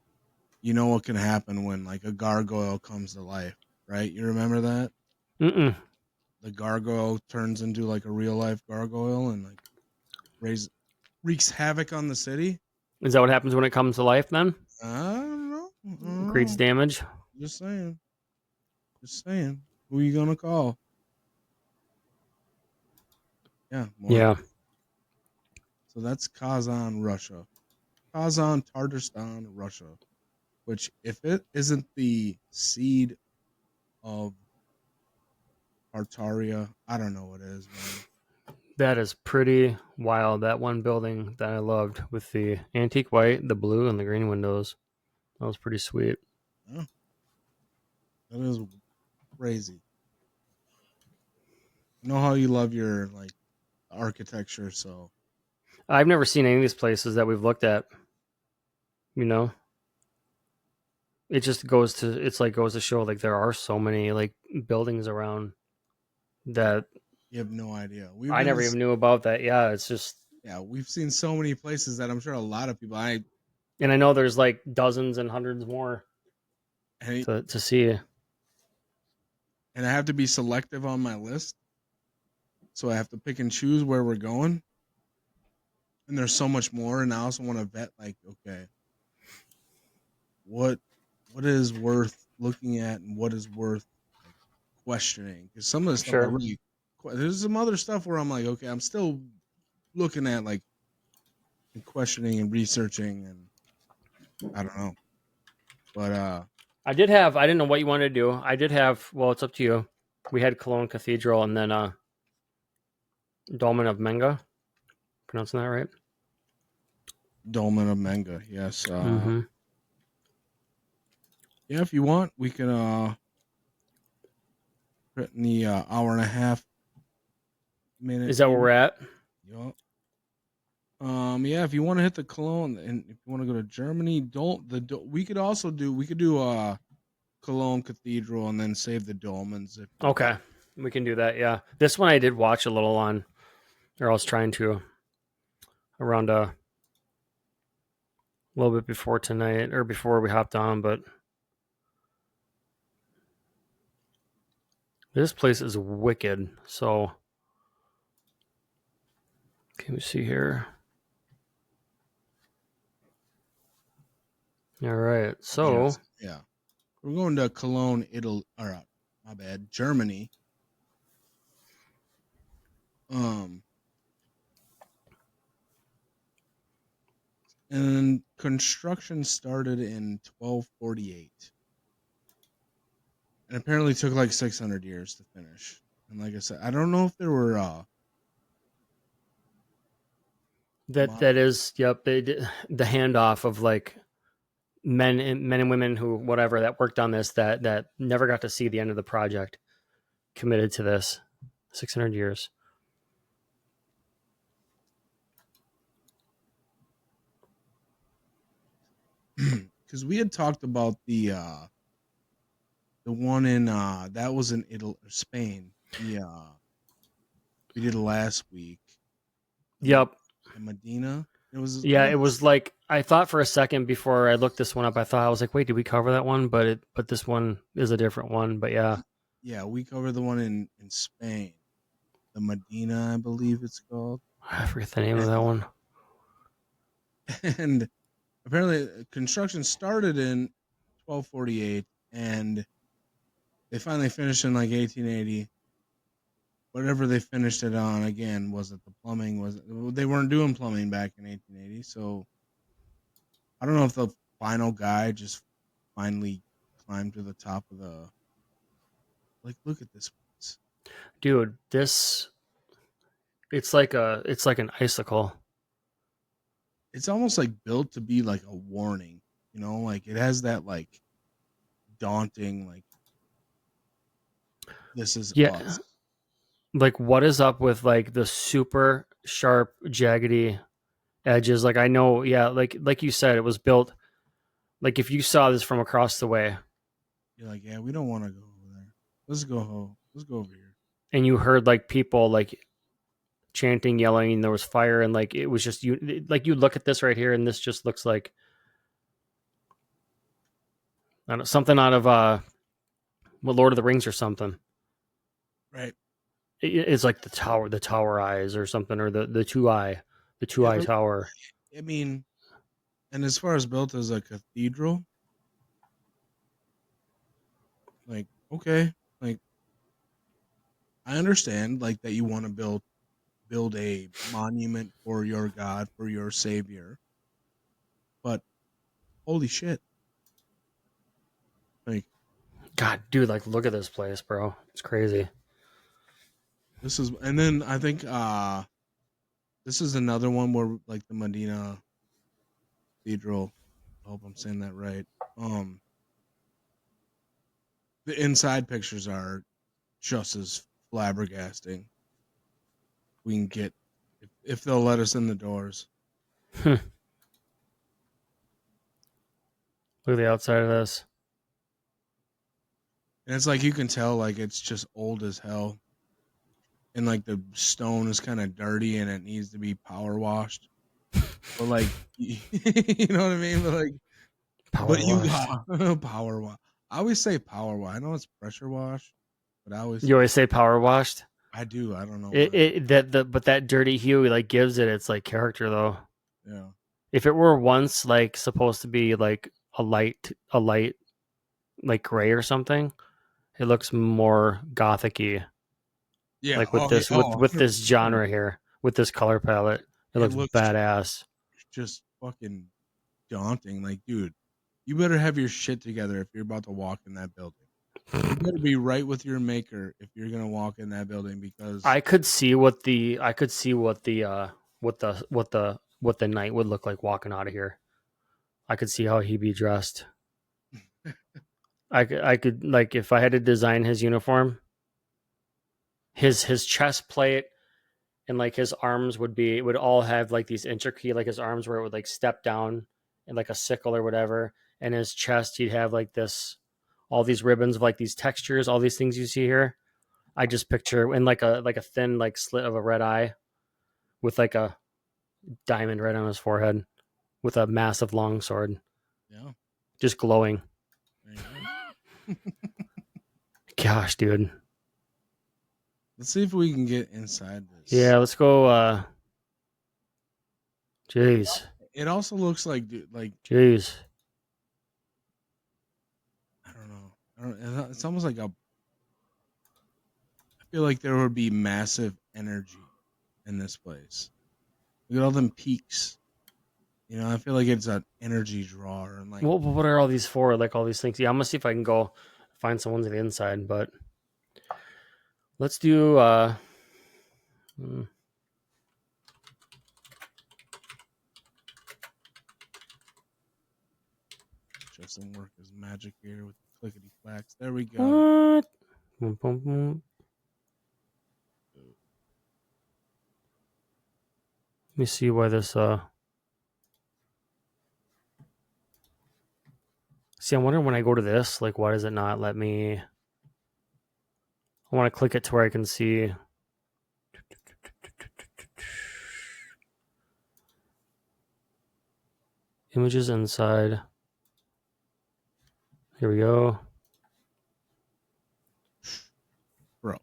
you know what can happen when like a gargoyle comes to life, right? You remember that Mm-mm. the gargoyle turns into like a real life gargoyle and like raise wreaks havoc on the city. Is that what happens when it comes to life? Then I don't know. I don't creates know. damage. Just saying. Just saying. Who you gonna call? Yeah, more. Yeah, So that's Kazan, Russia. Kazan, Tatarstan, Russia. Which, if it isn't the seed of Tartaria, I don't know what is, man. that is pretty wild. That one building that I loved with the antique white, the blue, and the green windows. That was pretty sweet. Yeah, that is crazy. I know how you love your like architecture, so I've never seen any of these places that we've looked at. You know, it just goes to show like there are so many like buildings around that you have no idea. We've I been never even knew about that. Yeah, it's just Yeah, we've seen so many places that I'm sure a lot of people. And I know there's like dozens and hundreds more And, to see. and I have to be selective on my list, so I have to pick and choose where we're going. And there's so much more, and I also want to vet like, okay, what what is worth looking at and what is worth like questioning? Because some of the stuff I Sure. really there's some other stuff where I'm like, okay, I'm still looking at like and questioning and researching, and I don't know, but I didn't know what you wanted to do. I did have, well, it's up to you. We had Cologne Cathedral and then Dolmen of Menga. Pronouncing that right? Dolmen of Manga, yes, Mm-hmm. yeah, if you want, we can put in the hour and a half minute Is that where here. we're at? Yup. Yeah, if you want to hit the Cologne and if you want to go to Germany, don't we could also do Cologne Cathedral and then save the dolmens if you Okay. We can do that, yeah. This one I did watch a little on, or I was trying to, around a little bit before tonight, or before we hopped on, but this place is wicked. So, can we see here? All right. So, yes, yeah. We're going to Cologne, Italy, or my bad, Germany. Um, and construction started in 1248, and apparently took like 600 years to finish. And like I said, I don't know if there were that is, yep, they did the handoff of like men and women who whatever that worked on this that never got to see the end of the project, committed to this 600 years. because we had talked about the one in that was in Italy, Spain. We did last week. Yep. The Medina. It was Yeah, what it was like I thought for a second before I looked this one up. I thought I was like, wait, did we cover that one? But this one is a different one. But yeah, yeah, we covered the one in Spain. The Medina, I believe it's called. I forget the name of And, that one. and apparently construction started in 1248 and they finally finished in like 1880. Whatever they finished it on again wasn't the plumbing was they weren't doing plumbing back in 1880. So I don't know if the final guy just finally climbed to the top of the like look at this place. Dude, this it's like an icicle. It's almost like built to be like a warning, like it has that like daunting like this is Yeah, us. like what is up with like the super sharp, jaggedy edges? Like I know, yeah, like you said, it was built like if you saw this from across the way You're like, yeah, we don't want to go over there. Let's go over here. and you heard like people like chanting, yelling, and there was fire, and like it was just you. Like you look at this right here, and this just looks like I don't know, something out of what Lord of the Rings or something. Right. It's like the tower eyes or something, or the two Yeah, eye tower. I mean, and as far as built as a cathedral, like okay, like I understand like that you want to build a monument for your God, for your savior, but holy shit. Like God, dude, like look at this place, bro. It's crazy. this is and then I think this is another one where like the Medina Cathedral, I hope I'm saying that right. Um the inside pictures are just as flabbergasting. We can get if they'll let us in the doors. Look at the outside of this. And it's like you can tell like it's just old as hell. and like the stone is kind of dirty and it needs to be power washed. But like, you know what I mean? But like, Power but you washed. got power wash. I always say power wash. I know it's pressure wash, but I always You always say power washed. I do. I don't know It, why. it that the but that dirty hue like gives it its like character though. Yeah. If it were once like supposed to be like a light like gray or something, it looks more gothic-y. Yeah. Like with Oh, yeah. this Oh, with this 100%. genre here, with this color palette, it It looks looks badass. just fucking daunting. Like, dude, you better have your shit together if you're about to walk in that building. You better be right with your maker if you're gonna walk in that building because I could see what the knight would look like walking out of here. I could see how he'd be dressed. I could like if I had to design his uniform, his chest plate and like his arms would all have like these intricate like his arms where it would like step down in like a sickle or whatever, and his chest he'd have like this all these ribbons of like these textures, all these things you see here. I just picture in like a thin like slit of a red eye with like a diamond right on his forehead with a massive long sword yeah, just glowing. there you go. Gosh, dude. Let's see if we can get inside this. Yeah, let's go. Jeez, It also looks like, dude, like jeez. I don't know. I don't, it's almost like a. I feel like there would be massive energy in this place. Look at all them peaks. You know, I feel like it's an energy drawer and like What are all these for? Like all these things. Yeah, I'm gonna see if I can go find someone to the inside, but let's do. Hmm. Justin work his magic here with the clickety clacks. There we go. What? Boom, boom, boom. Let me see why this. See, I'm wondering when I go to this, like, why does it not let me? I want to click it to where I can see. Images inside. Here we go. Bro,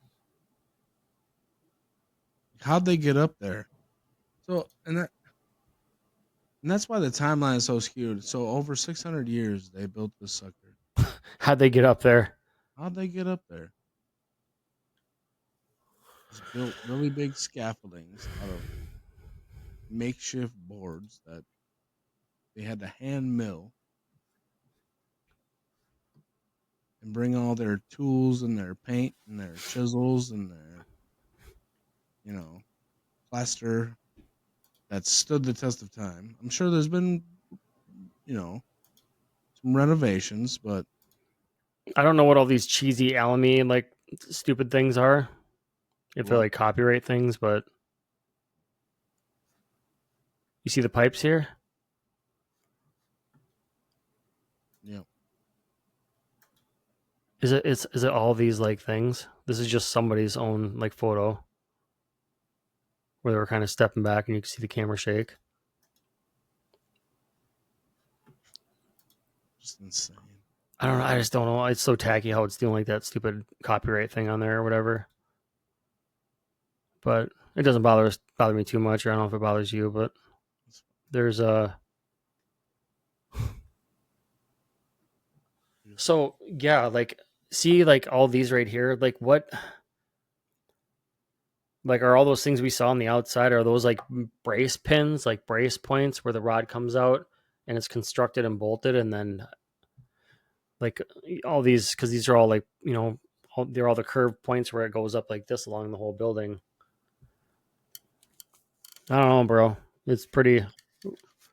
how'd they get up there? So and that's why the timeline is so skewed. So over 600 years they built this sucker. How'd they get up there? How'd they get up there? Just built really big scaffoldings out of makeshift boards that they had to hand mill and bring all their tools and their paint and their chisels and their, you know, plaster that stood the test of time. I'm sure there's been, you know, some renovations, but I don't know what all these cheesy alamy like stupid things are. If they're what? like copyright things, but you see the pipes here? Yeah. Is it all these like things? This is just somebody's own like photo where they were kind of stepping back and you can see the camera shake. Just insane. I don't know. I just don't know. It's so tacky how it's doing like that stupid copyright thing on there or whatever. But it doesn't bother me too much. Or I don't know if it bothers you, but there's a. So yeah, like see like all these right here. Like what? Like are all those things we saw on the outside? Are those like brace pins, like brace points where the rod comes out and it's constructed and bolted, and then like all these because these are all like they're all the curved points where it goes up like this along the whole building. I don't know, bro. It's pretty.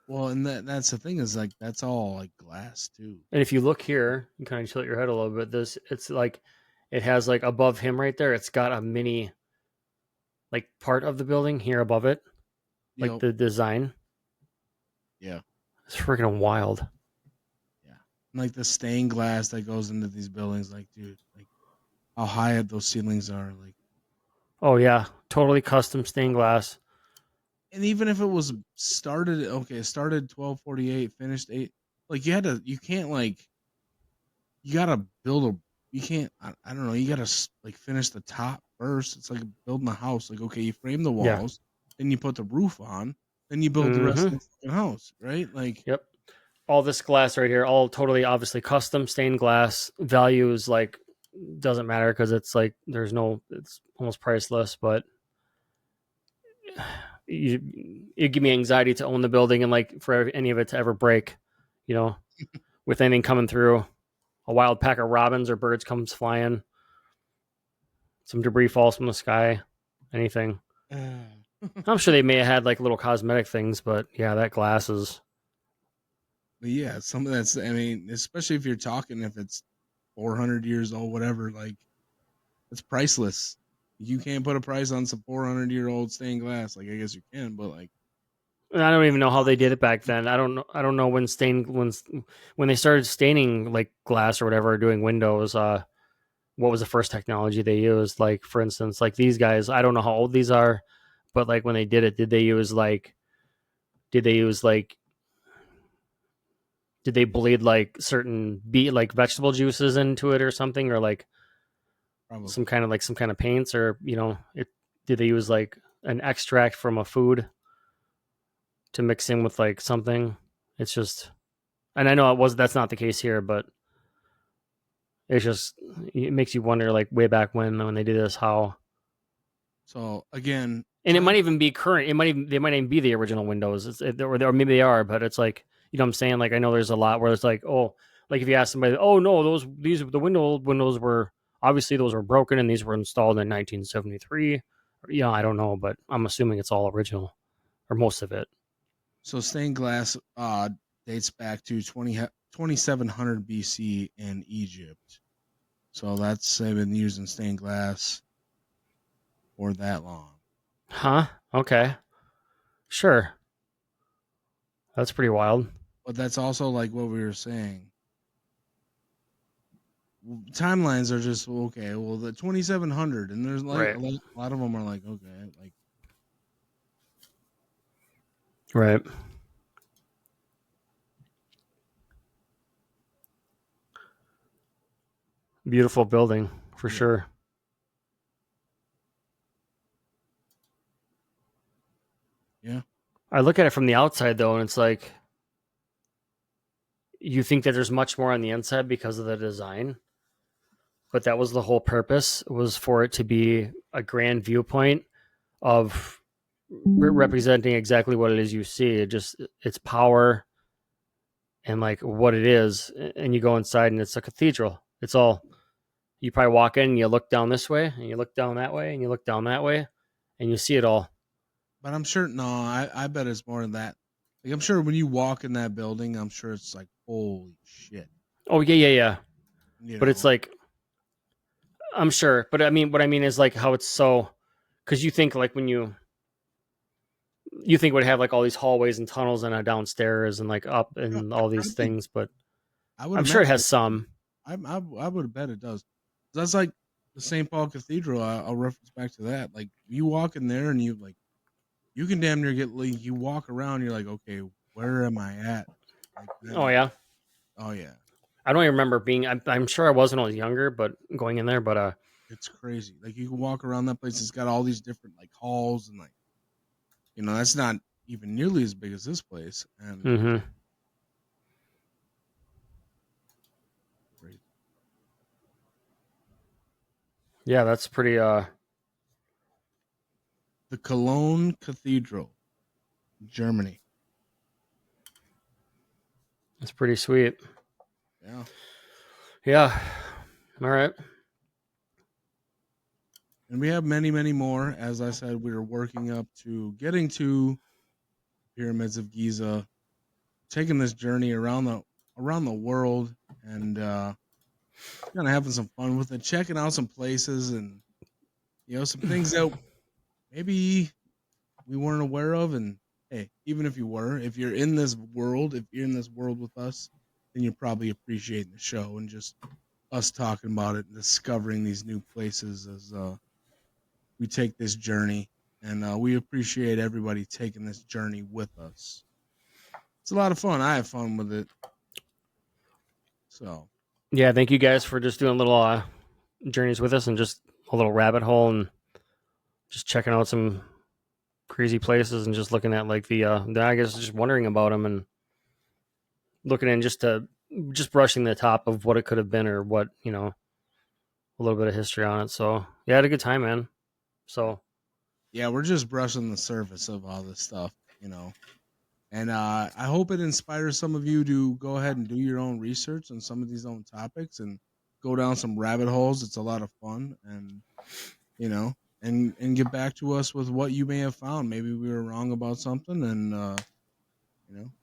Well, and that's the thing is like that's all like glass too. And if you look here, you kind of tilt your head a little bit. This it's like it has like above him right there. It's got a mini like part of the building here above it, like Yep. the design. Yeah. It's freaking wild. Yeah. And, like the stained glass that goes into these buildings, like dude, like how high those ceilings are, like Oh yeah, totally custom stained glass. And even if it was started, okay, it started 1248, finished 8, like you can't like, you gotta build a, you can't, I don't know, you gotta like finish the top first. It's like building a house. Like, okay, you frame the Yeah. walls, then you put the roof on, then you build the rest Mm-hmm. of the fucking house, right? Like, Yep. All this glass right here, all totally obviously custom stained glass. Value is like doesn't matter because it's like there's no, it's almost priceless. But you give me anxiety to own the building and like for any of it to ever break, you know, with anything coming through, a wild pack of robins or birds comes flying, some debris falls from the sky, anything. I'm sure they may have had like little cosmetic things, but yeah, that glass is but yeah, something that's, I mean, especially if you're talking, if it's 400 years old, whatever, like, it's priceless. You can't put a price on some 400-year-old stained glass. Like, I guess you can, but like, I don't even know how they did it back then. I don't know. I don't know when when they started staining like glass or whatever, doing windows. What was the first technology they used? Like for instance, like these guys. I don't know how old these are, but like when they did it, did they use like did they bleed like certain like vegetable juices into it or something, or like probably. some kind of paints, or did they use like an extract from a food to mix in with like something? It's just, and I know that's not the case here, but it's just it makes you wonder like way back when they did this how, So again, and it might even be current. They might even be the original Windows, or maybe they are, but it's like what I'm saying. Like I know there's a lot where it's like, oh, like if you ask somebody, oh no, the Windows were obviously those were broken and these were installed in 1973. Yeah, I don't know, but I'm assuming it's all original or most of it. so stained glass dates back to 2700 BC in Egypt. So that's, they've been using stained glass for that long. Huh? Okay, sure. That's pretty wild. But that's also like what we were saying. Timelines are just okay. Well, the 2700, and there's like Right. a lot of them are like, okay, like, Right. Beautiful building for yeah, sure. yeah. I look at it from the outside though, and it's like you think that there's much more on the inside because of the design, but that was the whole purpose, was for it to be a grand viewpoint of representing exactly what it is you see. It just its power and like what it is, and you go inside and it's a cathedral. It's all, you probably walk in and you look down this way and you look down that way and you look down that way and you see it all. But I'm sure, no, I bet it's more than that. Like, I'm sure when you walk in that building, I'm sure it's like, holy shit, Oh yeah, yeah, yeah. you But it's know. like, I'm sure, but I mean, what I mean is like how it's so, because you think like when you think it would have like all these hallways and tunnels and downstairs and like up Yeah, and all these probably. things, but I would I'm sure it imagine. has some. I would bet it does. That's like the St. Paul Cathedral. I'll reference back to that. Like, you walk in there and you like, you can damn near get like, you walk around, you're like, okay, where am I at? Like, Oh then, yeah, oh yeah, I don't even remember being. I'm sure I was when I was younger, but going in there, but it's crazy. Like, you can walk around that place. It's got all these different like halls and like, that's not even nearly as big as this place. And mm-hmm. crazy. Yeah, that's pretty. The Cologne Cathedral, Germany. That's pretty sweet. Yeah. Yeah. All right. And we have many, many more. As I said, we are working up to getting to pyramids of Giza, taking this journey around the world, and kind of having some fun with it, checking out some places, and some things that maybe we weren't aware of. And hey, even if you were, if you're in this world, if you're in this world with us, then you're probably appreciating the show and just us talking about it and discovering these new places as we take this journey, and we appreciate everybody taking this journey with us. It's a lot of fun. I have fun with it. So Yeah, thank you guys for just doing little journeys with us and just a little rabbit hole and just checking out some crazy places and just looking at like I guess just wondering about them and looking in just brushing the top of what it could have been or what, a little bit of history on it. So yeah, I had a good time, man. So yeah, we're just brushing the surface of all this stuff. And I hope it inspires some of you to go ahead and do your own research on some of these own topics and go down some rabbit holes. It's a lot of fun, and you know, and get back to us with what you may have found. Maybe we were wrong about something, and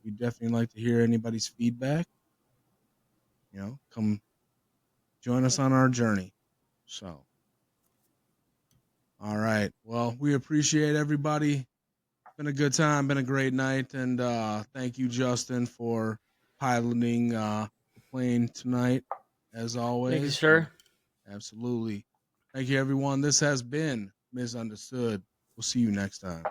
we definitely like to hear anybody's feedback. Come join us on our journey. So, all right. Well, we appreciate everybody. Been a good time, been a great night, and thank you, Justin, for piloting the plane tonight, as thank you, always. And sir. absolutely, thank you, everyone. This has been Misunderstood. We'll see you next time.